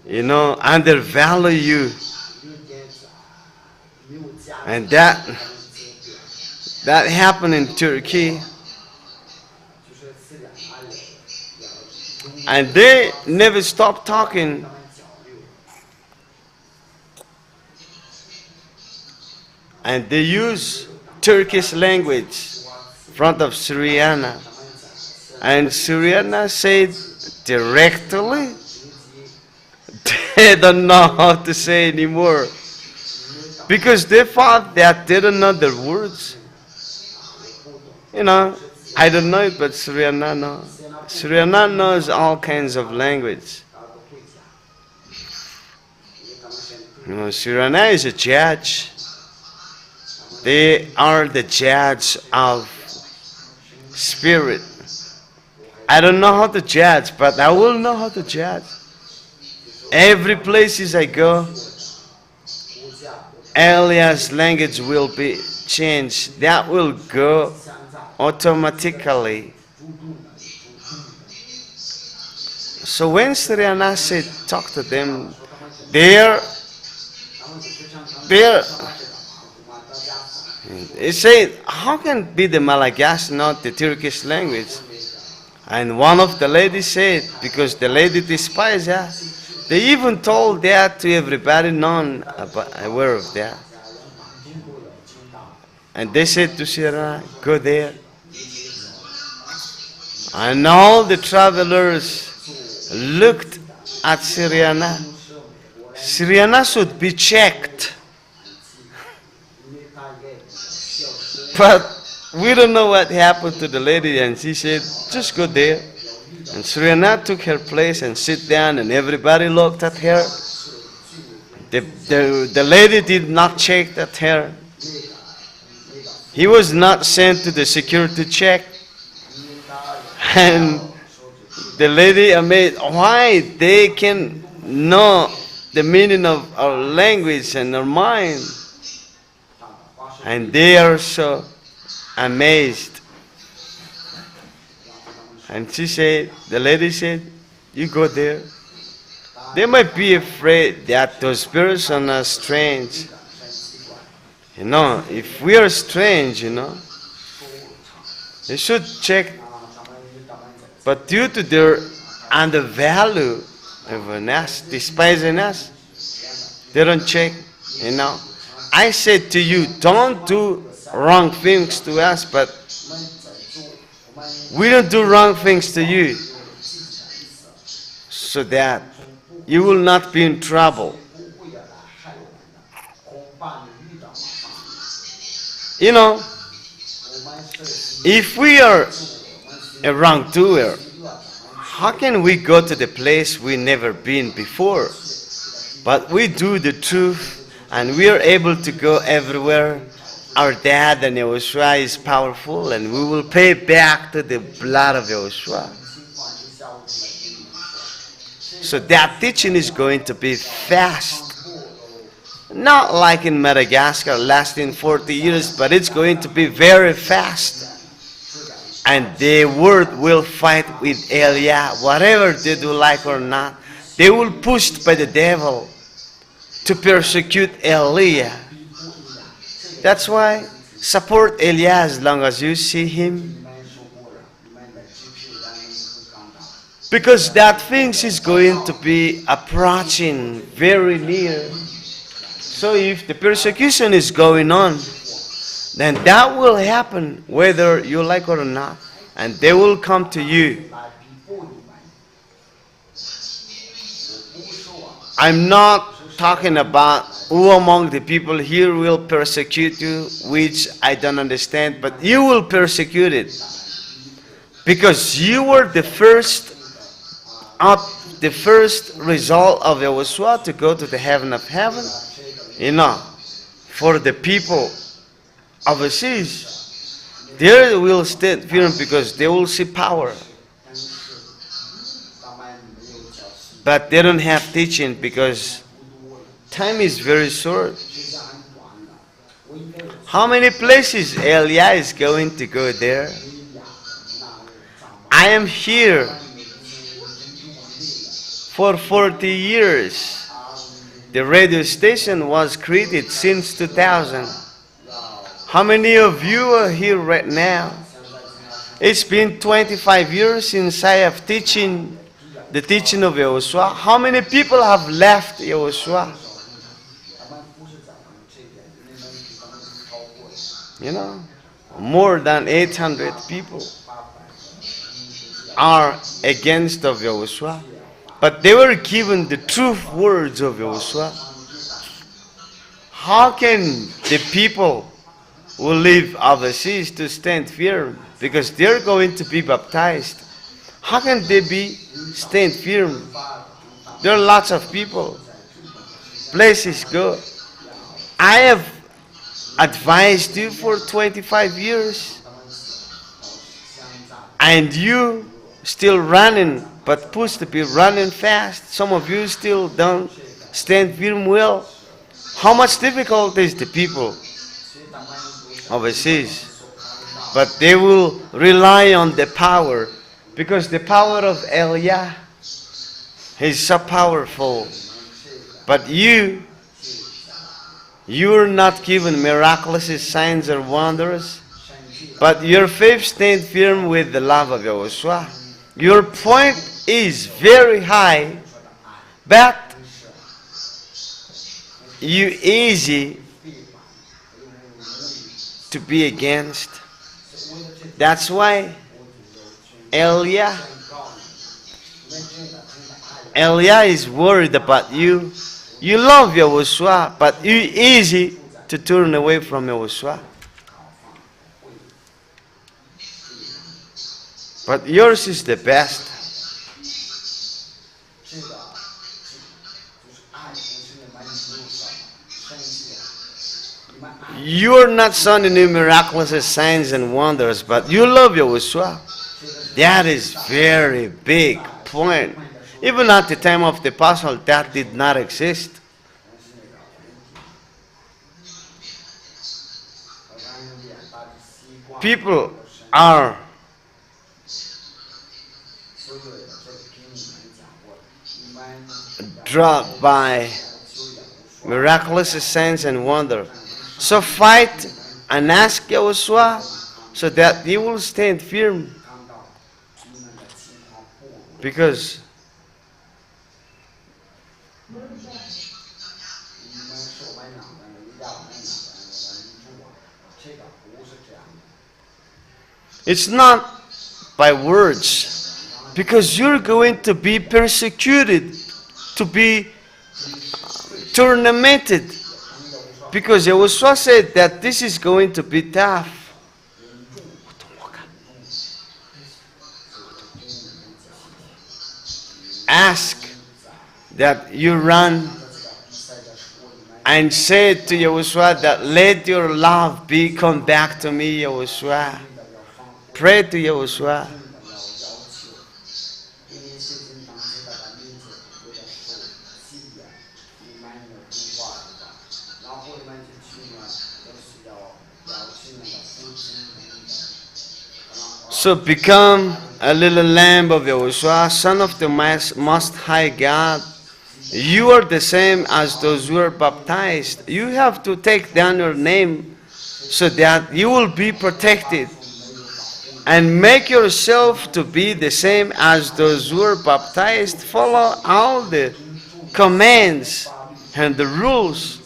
undervalue you. And that happened in Turkey. And they never stopped talking. And they use Turkish language in front of Sriana. And Sriana said directly, they don't know how to say anymore. Because they thought that they don't know the words. I don't know it, but Sriana knows. Sriana knows all kinds of language. Sriana is a judge. They are the judge of spirit. I don't know how to judge, but I will know how to judge. Every places I go, Elias' language will be changed. That will go automatically. So when Sriana said, talk to them, he said, how can it be the Malagasy, not the Turkish language? And one of the ladies said, because the lady despised us, they even told that to everybody, none aware of that. And they said to Sriana, go there. And all the travelers looked at Sriana. Sriana should be checked. But we don't know what happened to the lady, and she said, just go there. And Sriana took her place and sit down, and everybody looked at her. The lady did not check at her. He was not sent to the security check. And the lady amazed, why they can know the meaning of our language and our mind. And they are so amazed. And the lady said, you go there. They might be afraid that those persons are strange. If we are strange, they should check. But due to their undervalue of us, despising us, they don't check, I said to you, don't do wrong things to us, but we don't do wrong things to you. so that you will not be in trouble. You know, if we are a wrongdoer, how can we go to the place we never been before? But we do the truth, and we are able to go everywhere. Our dad and YAHOSHUAH is powerful, and we will pay back to the blood of YAHOSHUAH. So that teaching is going to be fast. Not like in Madagascar, lasting 40 years, but it's going to be very fast. And the world will fight with YAHVAH, whatever they do like or not. They will push by the devil to persecute YAHVAH. That's why support YAHVAH as long as you see him. Because that thing is going to be approaching very near. So if the persecution is going on, then that will happen whether you like it or not. And they will come to you. I'm not talking about who among the people here will persecute you, which I don't understand, but you will persecute it. Because you were the first result of YAHOSHUAH to go to the heaven of heaven. You know, for the people overseas, they will stand firm because they will see power. But they don't have teaching because time is very short. How many places YAHVAH is going to go there? I am here for 40 years. The radio station was created since 2000. How many of you are here right now? It's been 25 years since I have teaching the teaching of YAHOSHUAH. How many people have left YAHOSHUAH? You know, more than 800 people are against of YAHOSHUAH. But they were given the truth words of YAHOSHUAH. How can the people who live overseas to stand firm? Because they're going to be baptized. How can they stand firm? There are lots of people. Places go. I have advised you for 25 years. And you still running, but supposed to be running fast. Some of you still don't stand firm well. How much difficulties the people overseas. But they will rely on the power, because the power of YAHVAH is so powerful. But you're not given miraculous signs or wonders, but your faith stands firm with the love of YAHOSHUAH. Your point is very high, but you easy to be against. That's why YAHVAH is worried about you. You love YAHOSHUAH, but you easy to turn away from YAHOSHUAH. But yours is the best. You are not showing any miraculous signs and wonders, but you love YAHOSHUAH. That is very big point. Even at the time of the apostle, that did not exist. People are drawn by miraculous signs and wonder. So fight and ask YAHOSHUAH so that you will stand firm. Because it's not by words, Because you're going to be persecuted, to be tormented. Because Yahushua said that this is going to be tough. Ask that you run and say to Yahushua that let your love be come back to me, Yahushua. Pray to Yahushua. So become a little lamb of Yahushua, son of the Most High God. You are the same as those who are baptized. You have to take down your name so that you will be protected. And make yourself to be the same as those who are baptized. Follow all the commands and the rules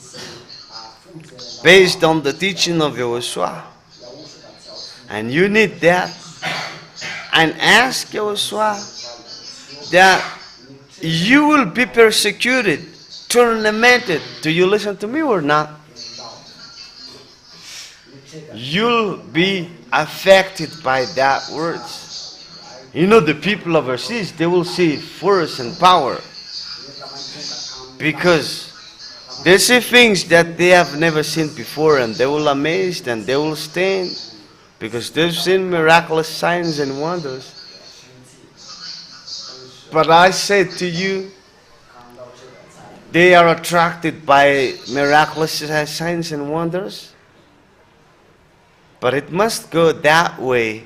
based on the teaching of Yahushua. And you need that. And ask Yahushua that you will be persecuted, tormented. Do you listen to me or not? You'll be affected by that words. You know, the people overseas, they will see force and power. Because they see things that they have never seen before, and they will amazed and they will stand. Because they've seen miraculous signs and wonders. But I said to you, they are attracted by miraculous signs and wonders. But it must go that way.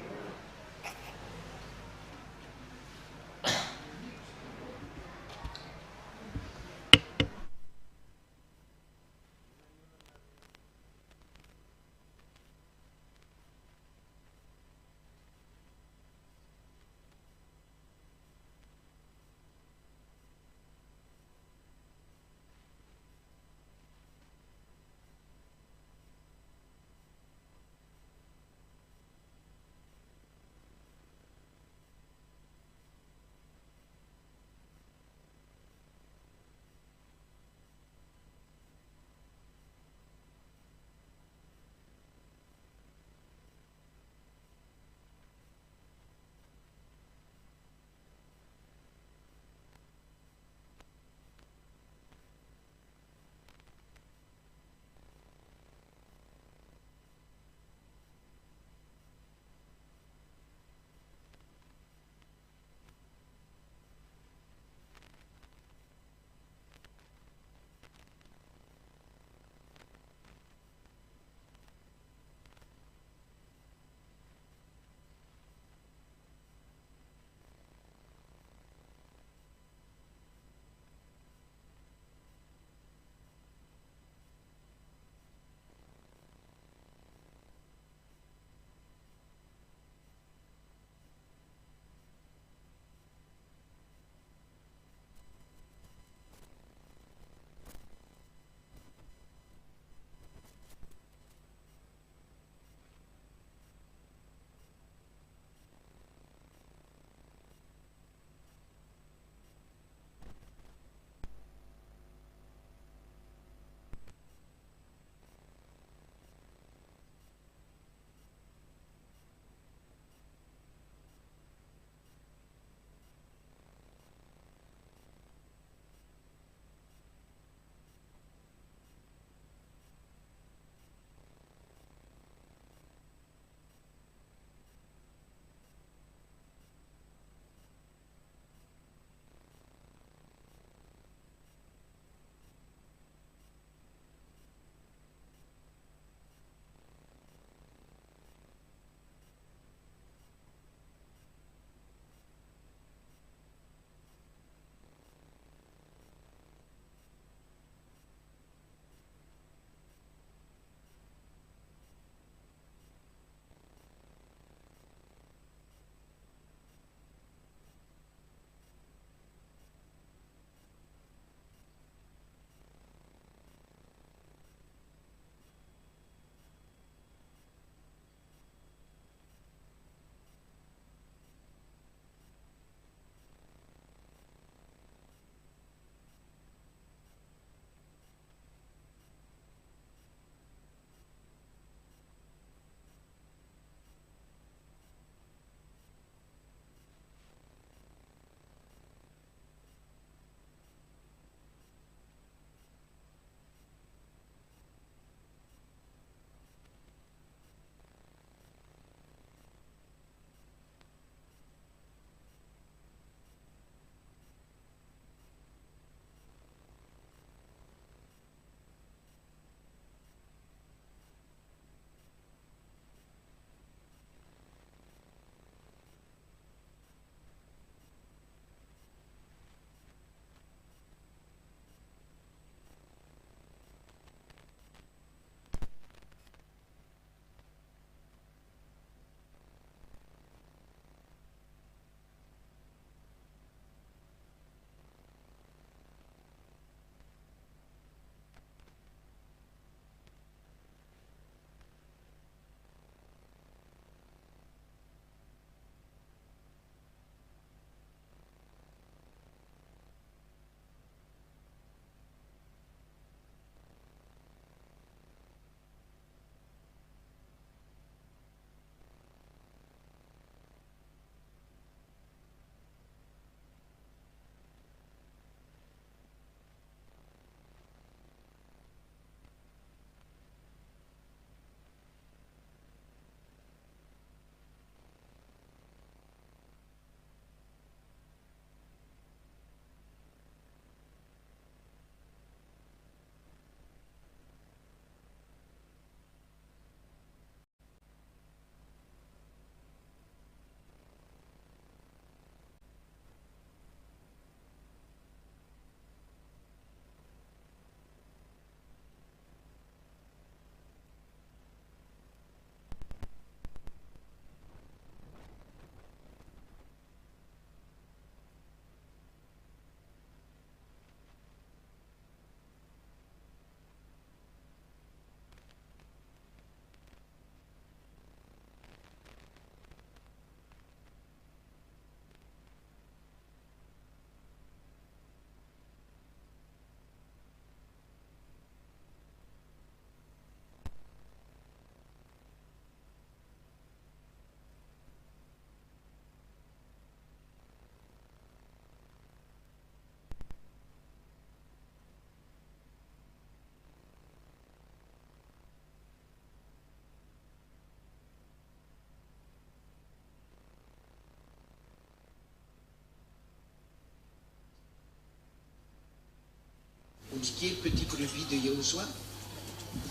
brebis, petit brebis de YAHOSHUAH.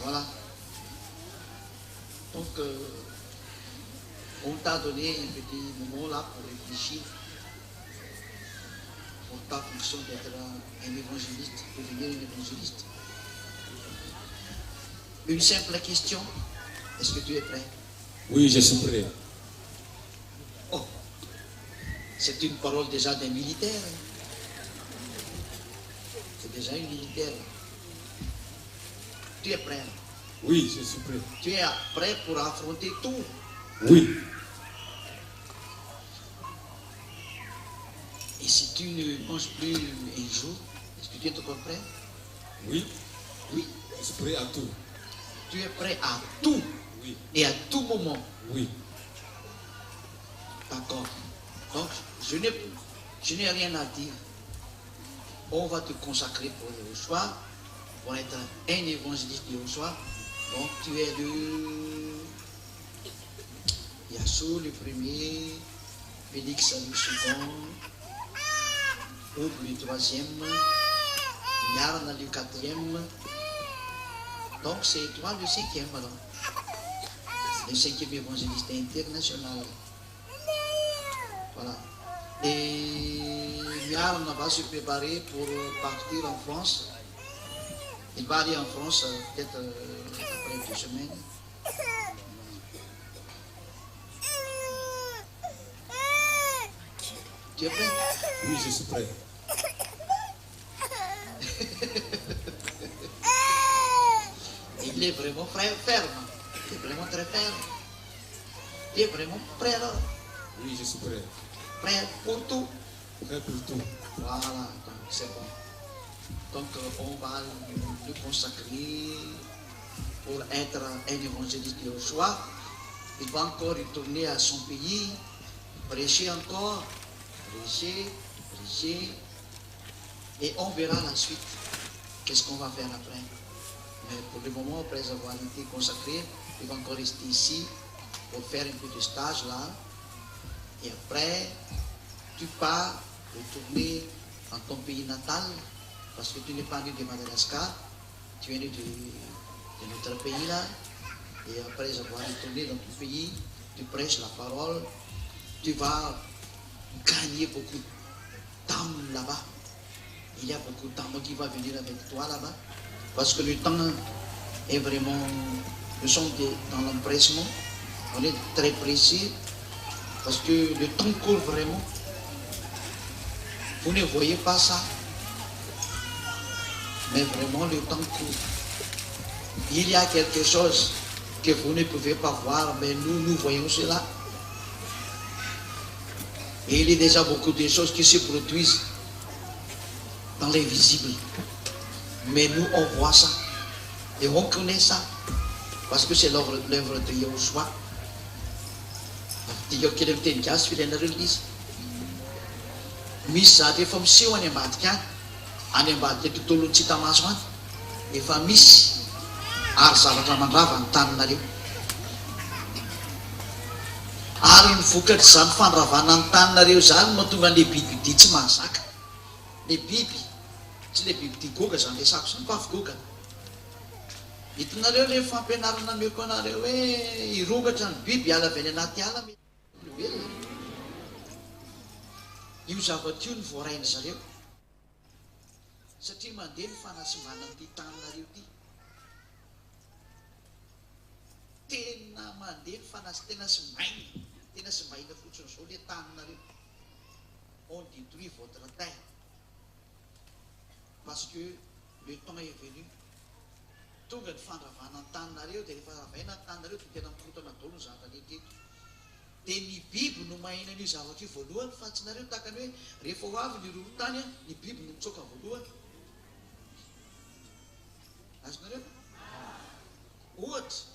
Voilà. Donc, on t'a donné un petit moment là pour réfléchir, pour ta fonction d'être un évangéliste, devenir un évangéliste. Une simple question, est-ce que tu es prêt? Oui, je suis prêt. Oh, c'est une parole déjà d'un militaire. C'est déjà un militaire. Tu es prêt? Oui, je suis prêt. Tu es prêt pour affronter tout? Oui. Et si tu ne manges plus un jour, est-ce que tu es encore prêt? Oui. Oui. Je suis prêt à tout. Tu es prêt à tout? Oui. Et à tout moment? Oui. D'accord. Donc, je n'ai rien à dire. On va te consacrer pour YAHOSHUAH, pour être un évangéliste de YAHOSHUAH. Donc, tu es le Yassou le premier, Félix le second, Oud le troisième, Yarna le quatrième. Donc, c'est toi le cinquième alors. Le cinquième évangéliste international. Voilà. Et Yarna va se préparer pour partir en France. Il va aller en France peut-être après 2 semaines. Tu es prêt? Oui, je suis prêt. Il est vraiment ferme. Il est vraiment très ferme. Il est vraiment prêt alors. Oui, je suis prêt. Prêt pour tout. Prêt pour tout. Voilà, donc c'est bon. Donc on va le consacrer pour être un évangéliste de YAHOSHUAH. Il va encore retourner à son pays, prêcher encore, prêcher, et on verra la suite. Qu'est-ce qu'on va faire après? Mais pour le moment, après avoir été consacré, il va encore rester ici pour faire un peu de stage là. Et après, tu pars retourner dans ton pays natal, parce que tu n'es pas né de Madagascar, tu es né de notre pays là. Et après avoir retourné dans ton pays, tu prêches la parole, tu vas gagner beaucoup d'âmes là-bas. Il y a beaucoup d'âmes qui vont venir avec toi là-bas. Parce que le temps est vraiment, nous sommes dans l'empressement, on est très pressé, parce que le temps court vraiment. Vous ne voyez pas ça, mais vraiment le temps court. Il y a quelque chose que vous ne pouvez pas voir, mais nous voyons cela. Et il y a déjà beaucoup de choses qui se produisent dans l'invisible. Mais nous, on voit ça. Et on connaît ça. Parce que c'est l'œuvre de YAHOSHUAH. Dia kely miteny gasy filainareo izy. Misy zatra efa miseho any ambadika any ambadika tontolon'ny tsy hita maso any. Efa misy ary zavatra mandrava ny taninareo. Ary ny vokatry izany fandravana ny taninareo zany mahatonga le biby dia tsy mahazaka. Le biby, tsy le biby tia goga zany resako zany fa afogoka. Hitanareo le fampianarana meko anareo hoe irongatra ny biby hiala avy any anaty ala. Io zavatra io ny voarainy zareo. Satria mandeha ny fanasimbana ny taninareo ty. Tena mandeha tena simbaina fotsiny zao le taninareo. On détruit votre terre. Parce que le temps est venu. Tonga ny fandravana ny taninareo, dia rehefa ravaina ny taninareo dia tena mikotana daholo ny zavatra rehetra. Dia ny biby no mahena io zavatra io voalohany, fa tsy nareo tahaka ny hoe rehefa ho avy ny roron-tany ny biby no mitsoka voalohany. Azonareo? Ohatra,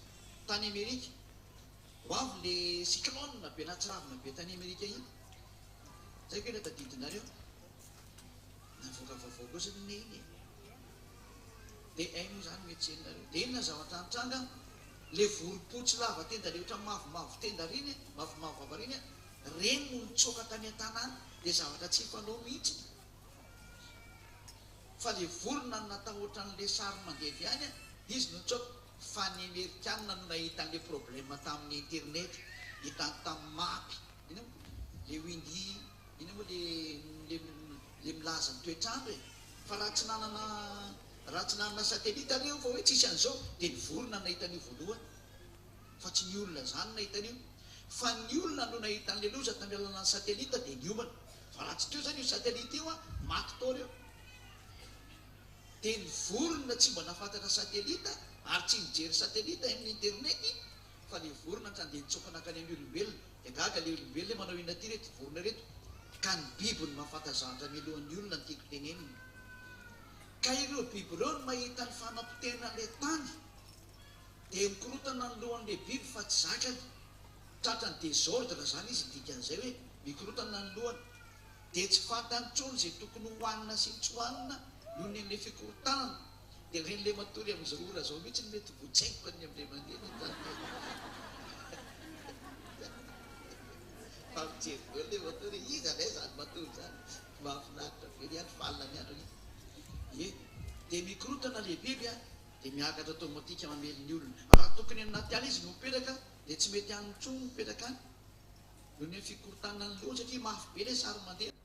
tany Amerika, ho avy le cyclone be na tsiravina be tany Amerika iny. Zay koa ilay tadidinareo. Navoaka vaovao kosa ny neny. Dia aino zany mety henonareo. Dia inona zavatra nitranga? Le voropotsy lava tenda rehetra mavomavo tenda riny, mavomavo vava riny, reny no mitsoka tany an-tanàna. Dia zavatra tsy fanao mihitsy. fa le vorona natahotra n'le sary mandevy any a izy no tsoko fa ny amerikanina no nahita an'le problème tamin'ny internet hitany tamin'ny mapy ina le windy ina moa le milaza ny toetrandro e fa raha tsy nanana satellite reo fa hoe tsisy an'izao dia ny vorona nahita an'io voalohany fa tsy ny olona zany nahita an'io fa ny olona no nahita an'le loza tamin'ny alalana ny satellite dia ny omana fa raha tsy teo zany io satellite io a maty tao reo dia ny vorona tsy mba nafantatra satellite ary tsy mijery satellite amin'ny internet fa le vorona tsy andeha nitsofana any amin'ny olombelona dia gaga le olombelona manao ina ty reto vorona reto ka ny biby ny mahafatazahatra milohan'ny olona ny tiako teneniny ka ireo biby ireo no mahita ny fanampotena le tany dia mikorotana ny lohan'le biby fa tsy zakany tratra ny désordre zany izy dikan'izay hoe mikorotana ny lohany dia tsy fantany tsony zay tokony hohanina sy ny tsy hohanina noho ny an'le fikorotanana dia ren'le matory amin'izarora zao mihitsy ny mety votsaiko ny amin'le mandeha fampijery eo le matory izy alay zany matory zany mahafinaritra very any valina ny andro e dia mikorotana le biby a dia miakatra automatika mamely ny olona raha tokony anaty ala izy no mipetraka dia tsy mety anontsony mipetraka any noho ny fikorotanana ny loha satria mafy be le sary mandeha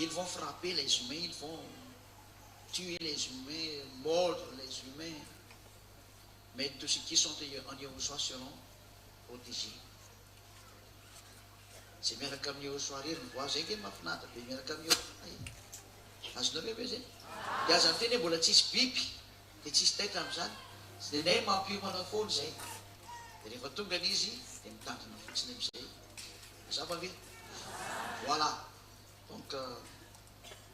ils vont frapper les humains, ils vont tuer les humains, mordre les humains. Mais tous ceux qui sont en YAHOSHUAH seront protégés. C'est miaraka amin'ny YAHOSHUAH rery mivoa zay nge mahafinaritra be miaraka amin'ny YAHOSHUAH. Azonareo ve zay? Dia aza miteny hoe mbola tsisy biby dia tsisy taitra amin'izany. Sy nay mampiomana foana zay. Dia rehefa tonga n'izy dia mitandrina fotsiny amin'izay. Mazava ve? Voilà. Donc,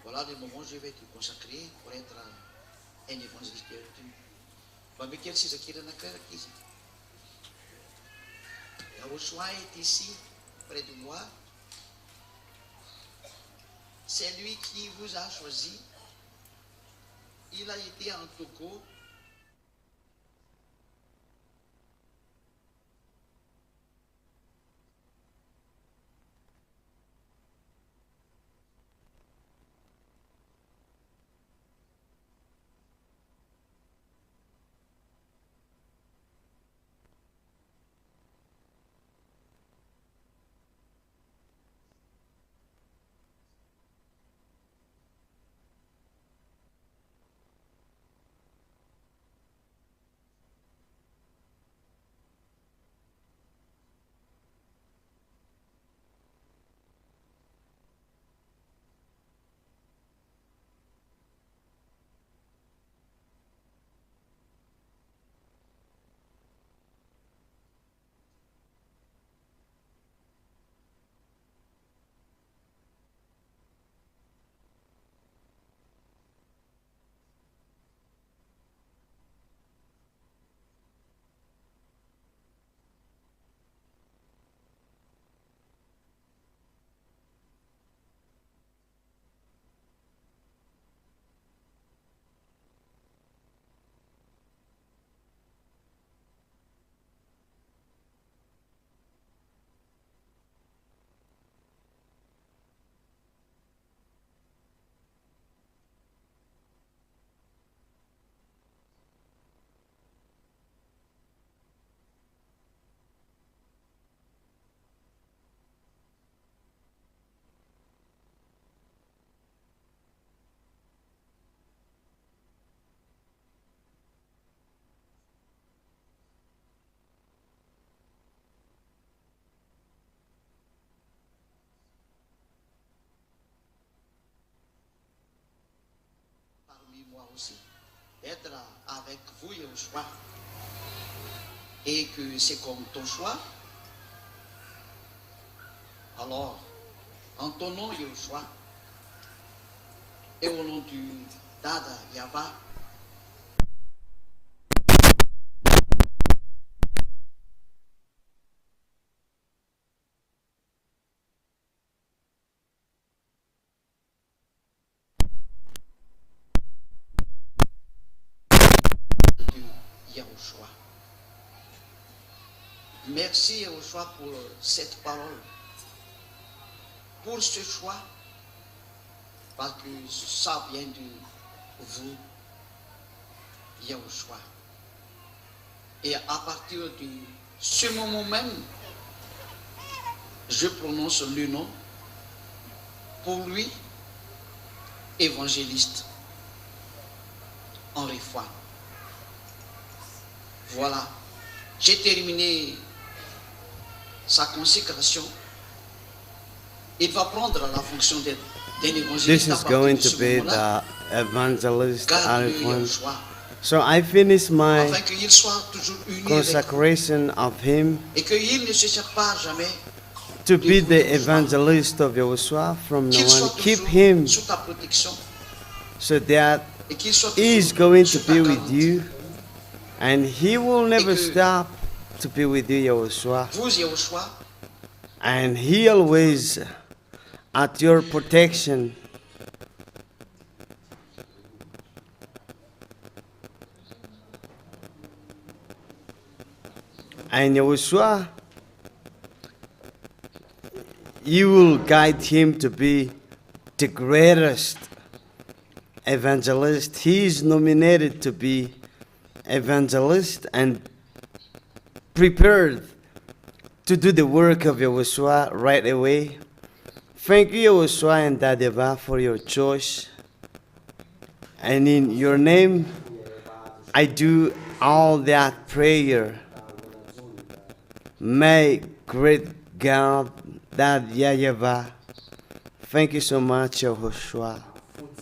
voilà le moment où je vais te consacrer pour être un évangéliste perdu. Mamekely sizakirana-karaka izy. YAHOSHUAH est ici, près de moi. C'est lui qui vous a choisi. Il a été en Togo. aussi d'être avec vous, YAHOSHUAH, et que c'est comme ton choix. Alors, en ton nom, YAHOSHUAH, et au nom du Dada YAHVAH, YAHOSHUAH. Merci YAHOSHUAH pour cette parole, pour ce choix, parce que ça vient de vous, YAHOSHUAH. Et à partir de ce moment même, je prononce le nom pour lui, évangéliste, Henri Foy. Voilà, j'ai terminé sa consécration. Il va prendre la fonction d'un évangéliste. This à is partir going de ce to be moment-là. the evangelist Garde-le, Arifan. YAHOSHUAH, So I finished my afin qu'il soit toujours uni avec vous consecration of him et qu'il ne se sépare jamais. to be the evangelist of YAHOSHUAH from now Qu'il soit on. Keep toujours him sous ta protection so that et qu'il soit he is toujours going to sous ta be with garantie. you and he will never que stop to be with you, YAHOSHUAH. Vous, YAHOSHUAH, And he always at your protection. And YAHOSHUAH, you will guide him to be the greatest evangelist. He is nominated to be evangelist and prepared to do the work of YAHOSHUAH right away. Thank you, YAHOSHUAH and YAHVAH, for your choice. And in your name, I do all that prayer. May great God, that YAHVAH. Thank you so much, YAHOSHUAH.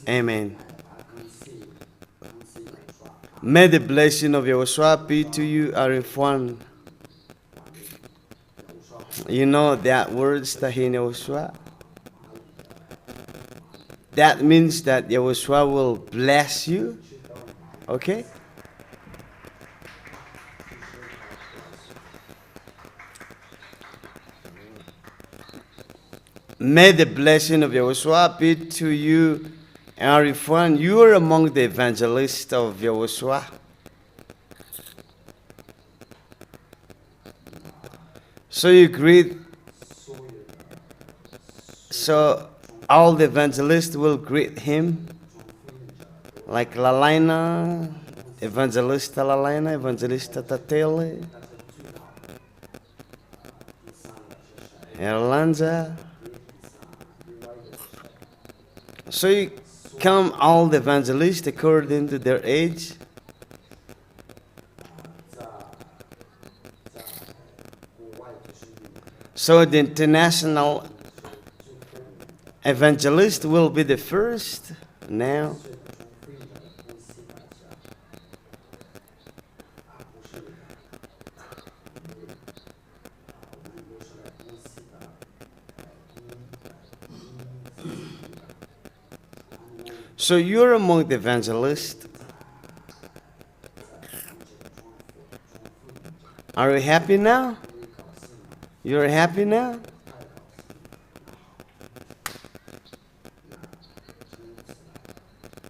Amen. May the blessing of YAHOSHUAH be to you, Arifan. You know that words, Tahin YAHOSHUAH? That means that YAHOSHUAH will bless you. Okay? May the blessing of YAHOSHUAH be to you, Arifan. You are among the evangelists of YAHOSHUAH. So you greet, so all the evangelists will greet him, like Lalaina, Evangelista Lalaina, Evangelista Tatele, Erlanza. So you come all the evangelists according to their age. So the international evangelist will be the first now. So you're among the evangelists. Are you happy now? You're happy now?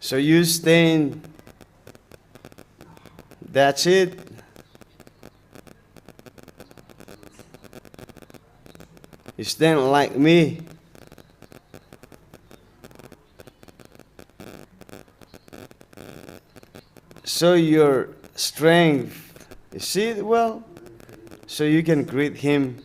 So you staying, that's it? You stand like me. So your strength, you see it well? So you can greet him.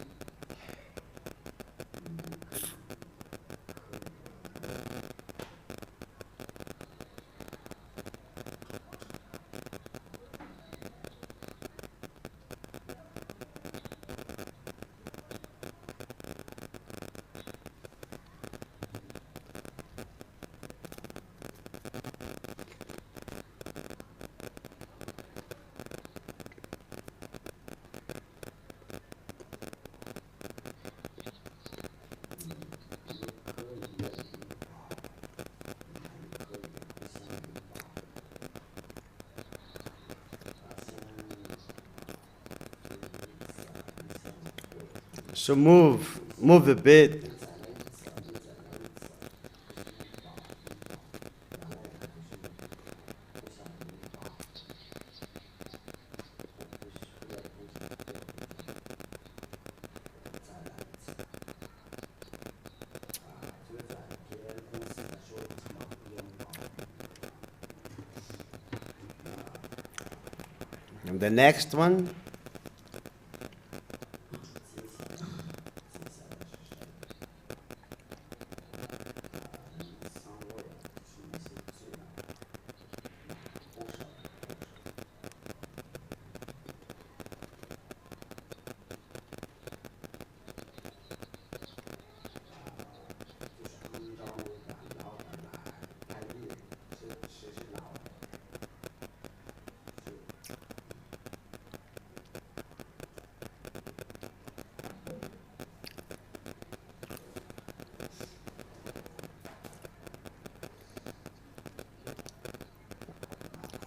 So move a bit. And the next one.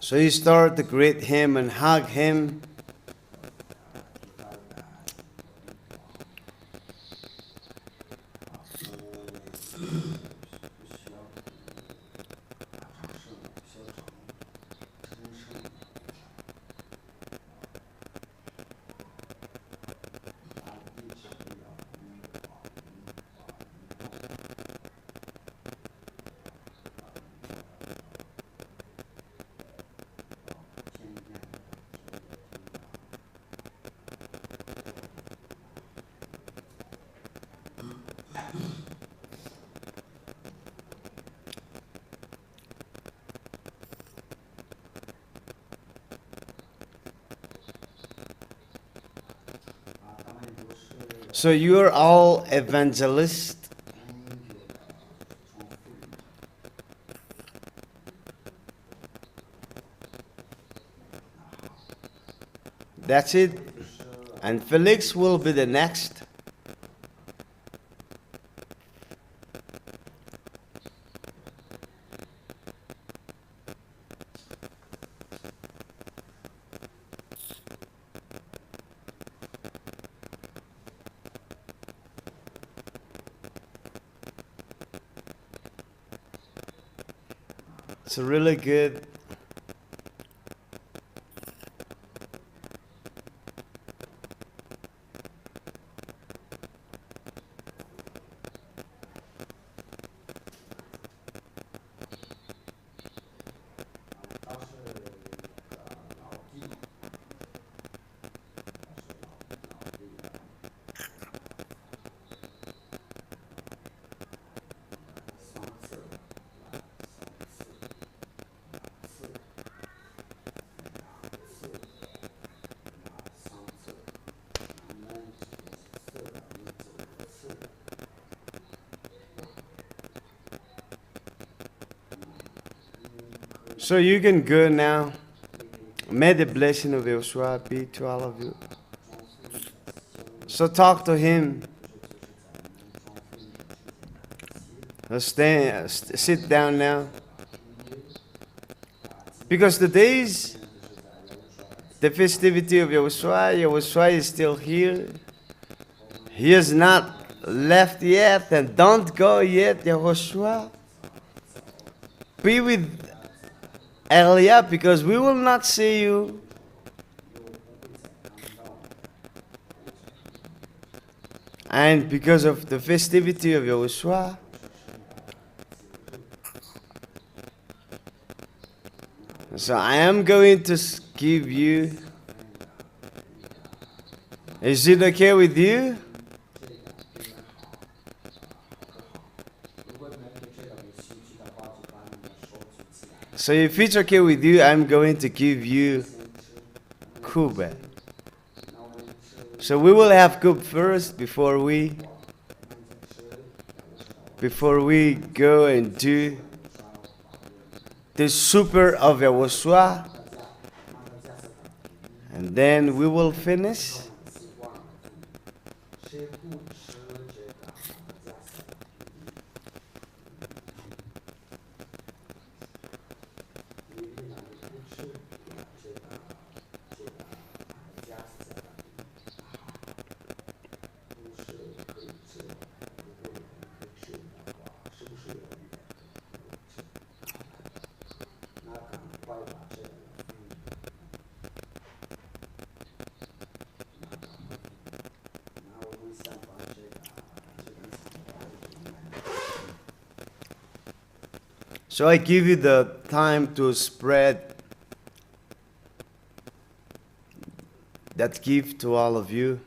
So you start to greet him and hug him. So you're all evangelists. That's it. And Felix will be the next. It's really good. So you can go now. May the blessing of YAHOSHUAH be to all of you. So talk to him. Sit down now. Because today is the festivity of YAHOSHUAH. YAHOSHUAH is still here. He has not left yet, and don't go yet, YAHOSHUAH. Be with Elia, because we will not see you. And because of the festivity of YAHOSHUAH, so I am going to give you. Is it okay with you? So if it's okay with you, I'm going to give you Kuba. So we will have Kuba first before we go and do the super of YAHOSHUAH, and then we will finish. So I give you the time to spread that gift to all of you.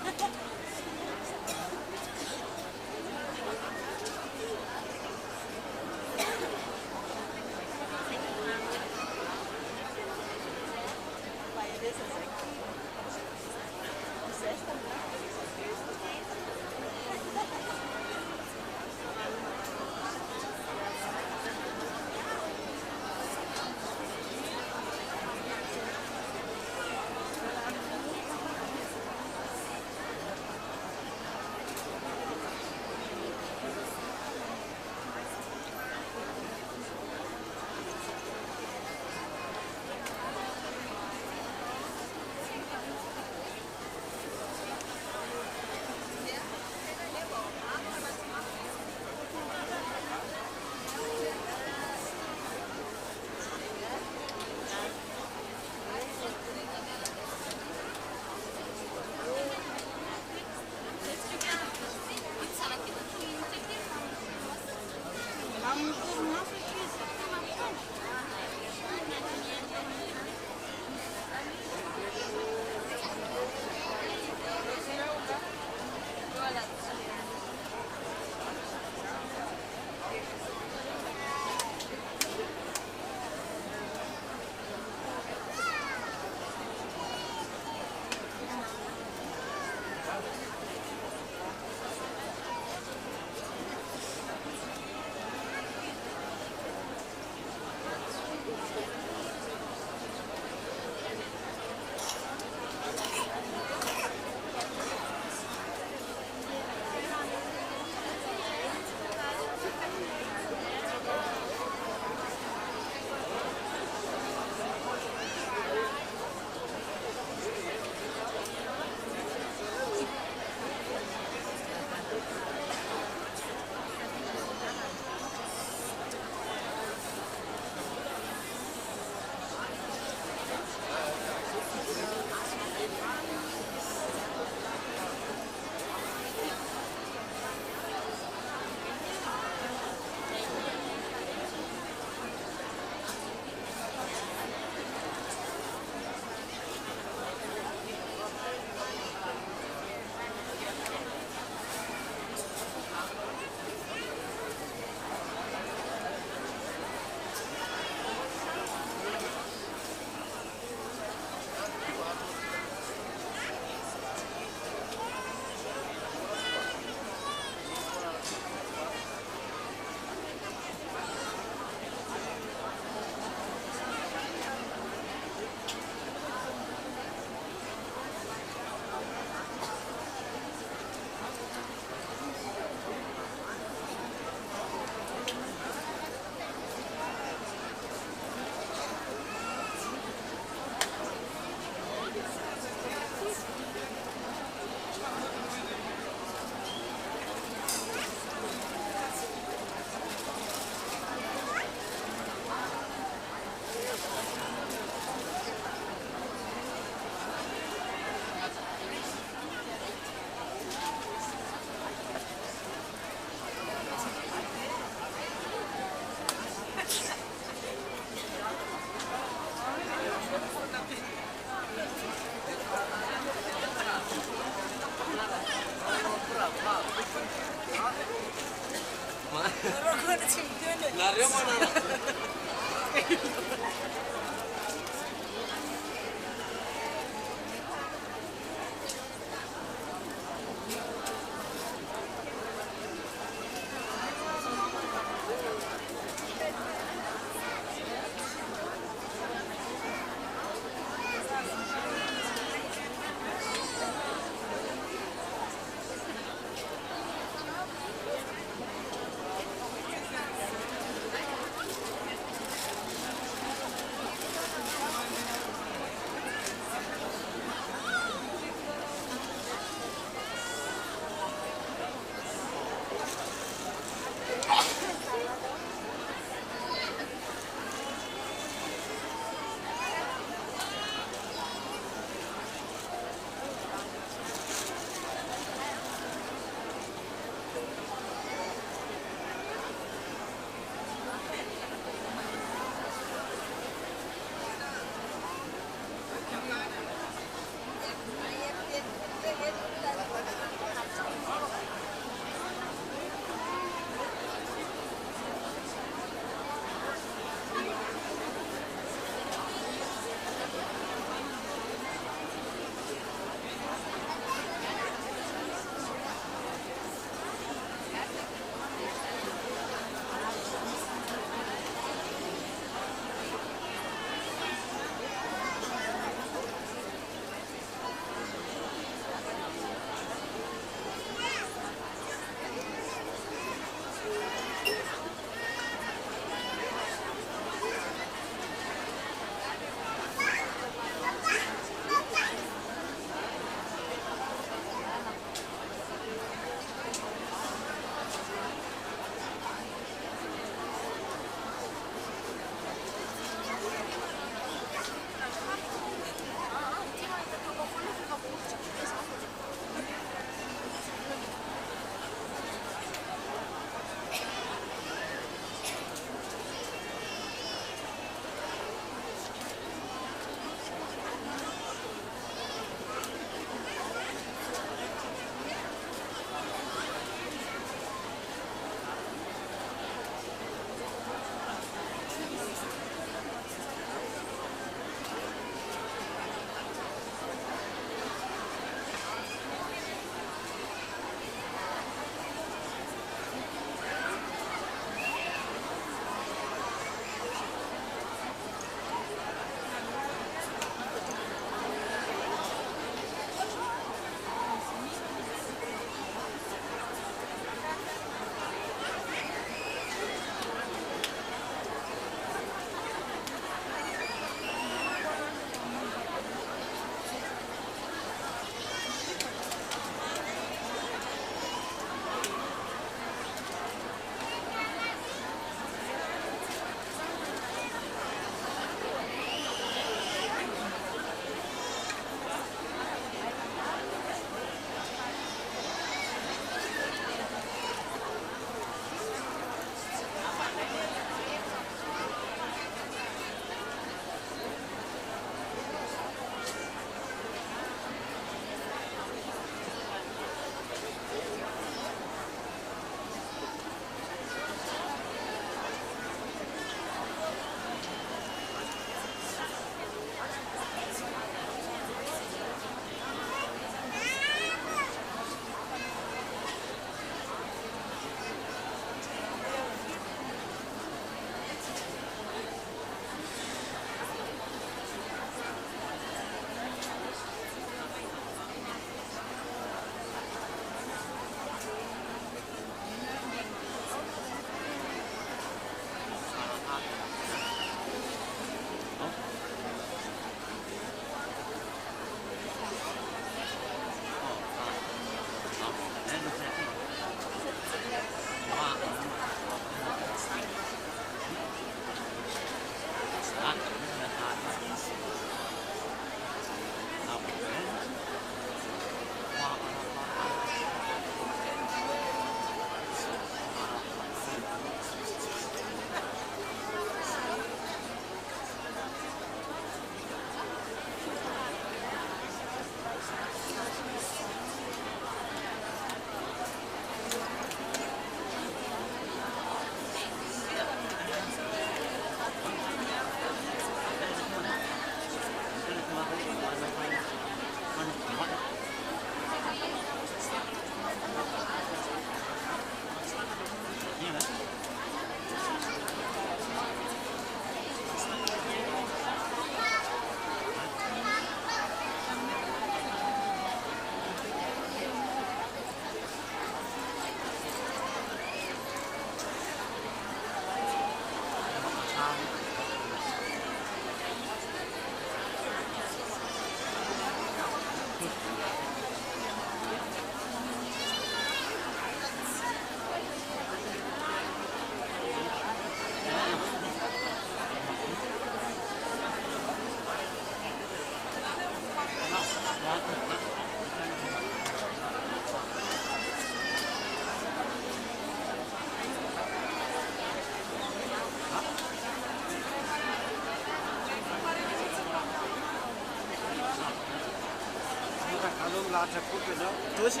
latra coupe no. Tosy.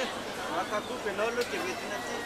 Maka coupe no lo ke vetina ti.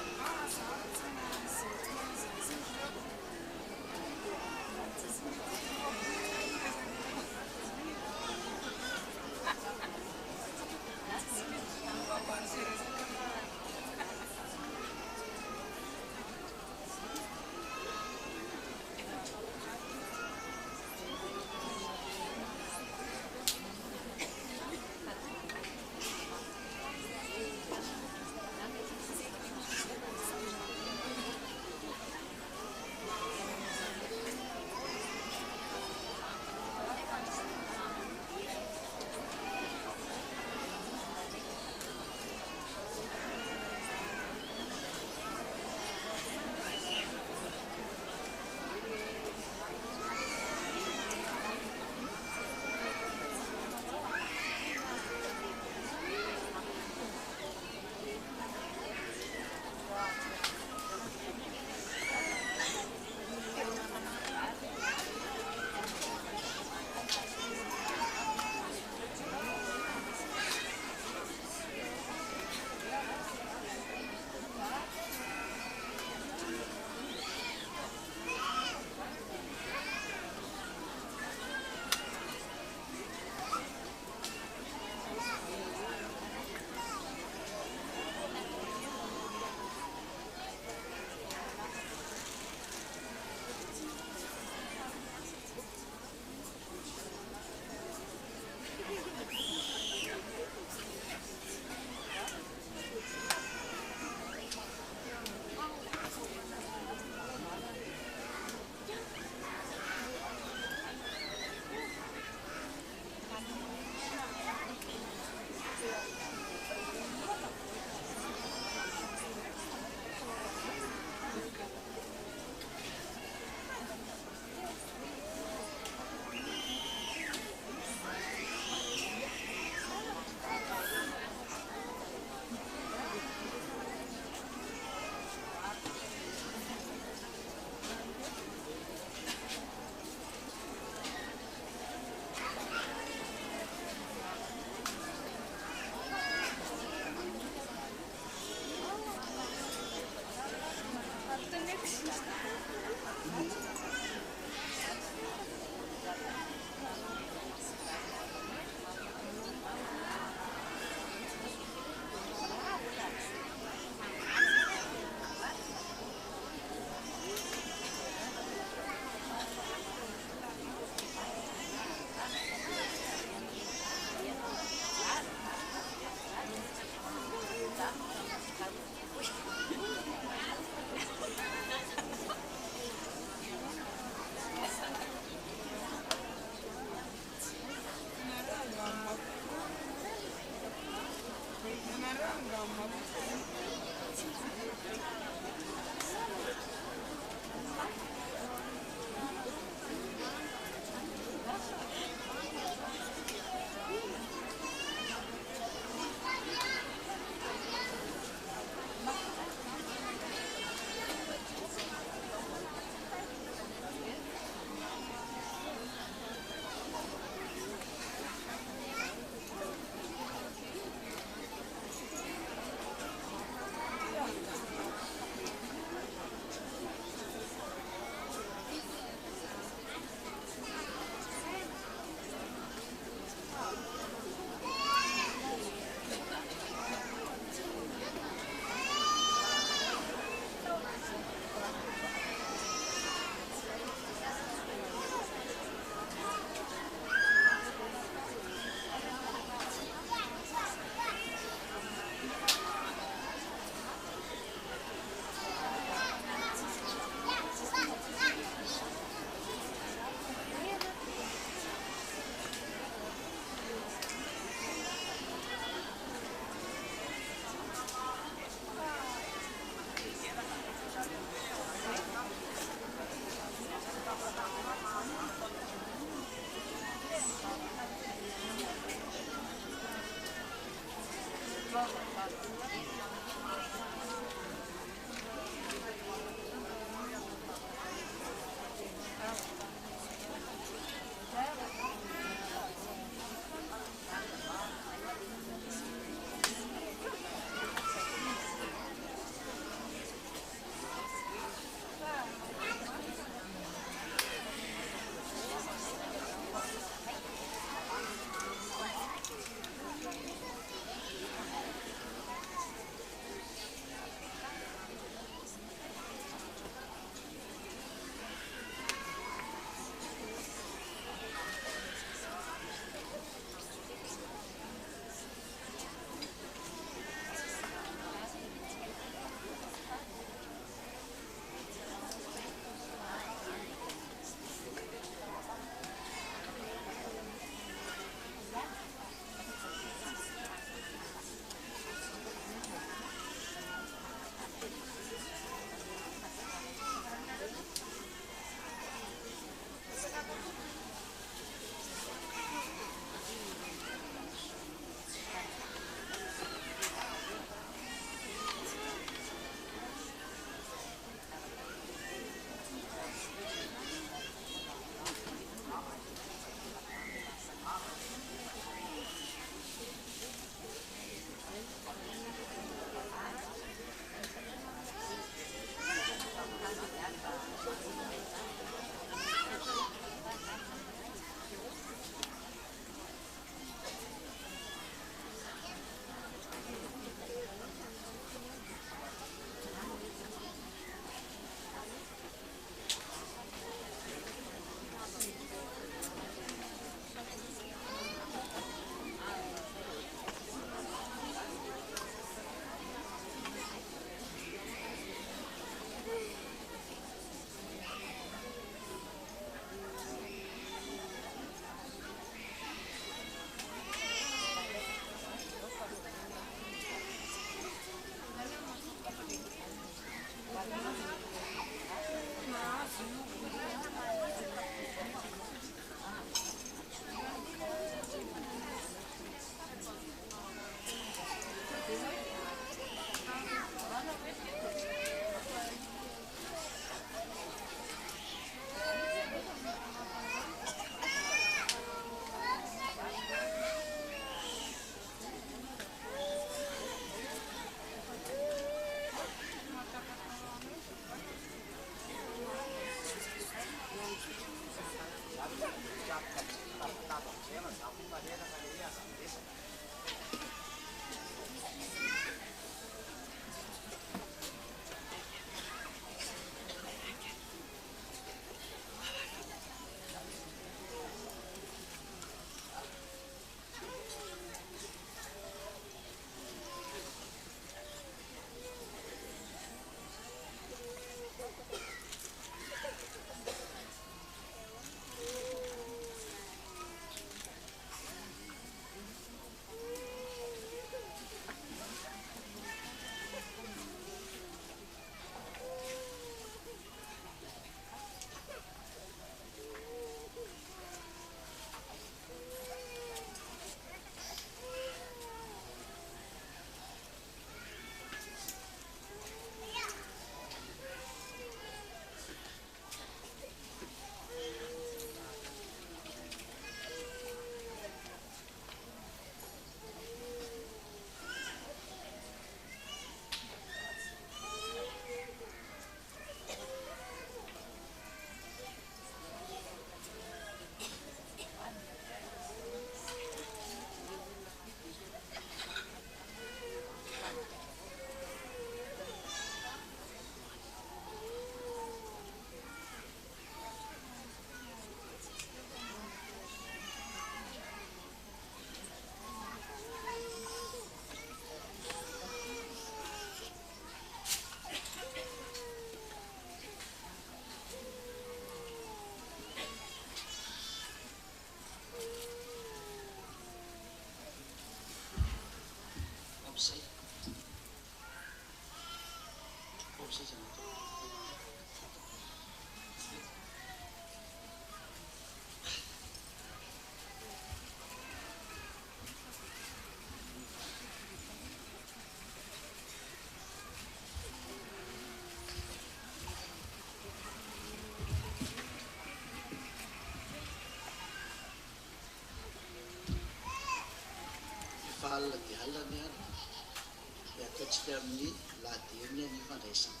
mifandray amin'ny lahadiriny ny fandraisana.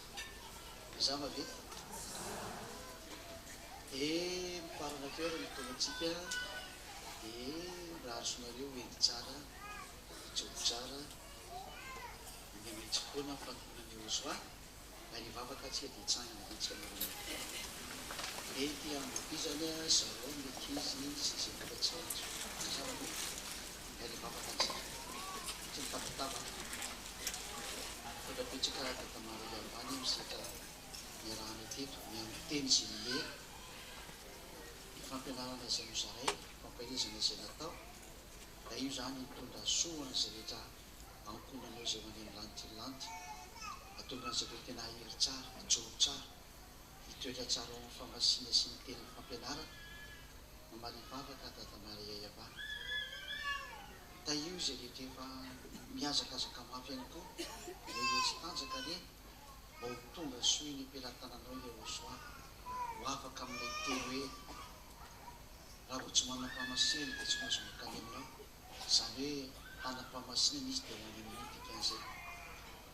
Za ve miparana keo raha mitonga antsika raha sonareo edy tsara jobo tsara memetsikona fantonany YAHOSHUAH ary nivavaka atsika dia tsangana antsika marina mety amin'ny zany zareo mety izy sy zekatsy zava ary nivavaka atsika tsy mitapatava fotapetsika tatamara YAHVAH misika miarahana teto miamby teny sy le fampianarana izay nozaray fampahelezana izay natao da io zany mitondra soa an'izay rehetra ankonanao izay mandeha milantilanty atonga an'izay tena hery tsara mijoro tsara hitoetra tsara ao amin'ny famasina sy ny tena fampianarana mamarivavaka tatamara YAHVAH da io izay rehetra efa miazakazaka mafy ihany koa le tsy tanjaka reny mba ho tonga soa ny ampelantananao YAHOSHUAH ho afaka amin'ilay teny hoe raha vo tsy manam-pamasina dia tsy mahazo makany aminao zany hoe tanam-pamasina izy dia hoany aminao dikan'izay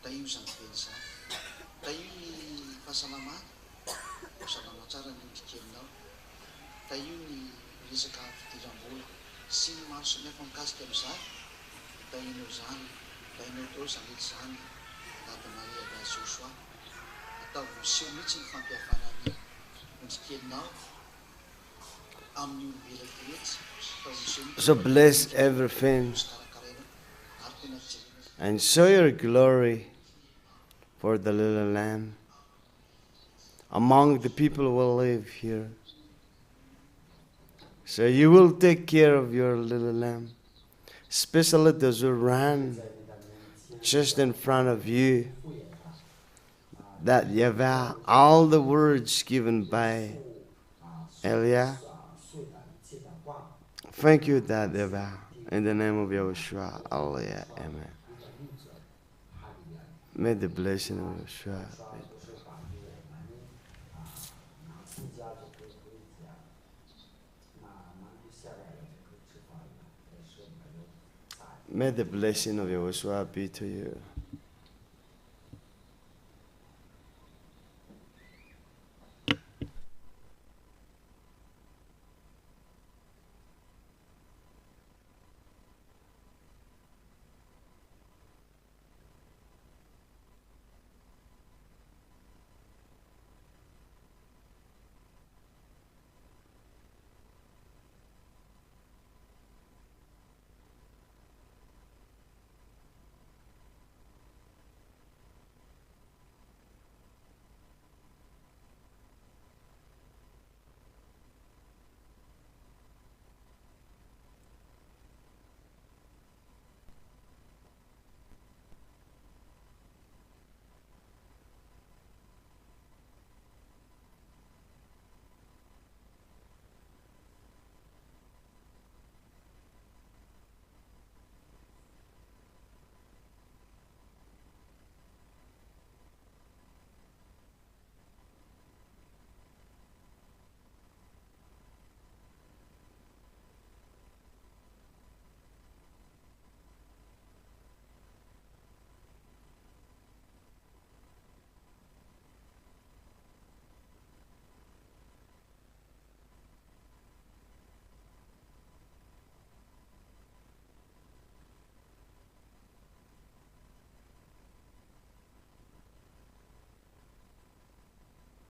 da io zany teny zany da io ny fahasalamana salama tsara ny odika aminao da io ny resaka fidiram-bola sy ny maro samihafa mikasika amin'izany da inao zany da inao tao zany ety zany tatamara YAHVAH atao miseho mihitsy ny fampihavana ny ondrikelinao amin'ny olombelona rehetra atao miseho mihitsy So bless everything karakarainao ary tena fijerena and show your glory for the little lamb among the people who will live here. So you will take care of your little lamb, especially those who ran just in front of you. That YAHVAH, all the words given by Elia. Thank you, that YAHVAH. In the name of YAHOSHUAH, Hallelujah, Amen. May the blessing of YAHOSHUAH may the blessing of YAHOSHUAH be to you.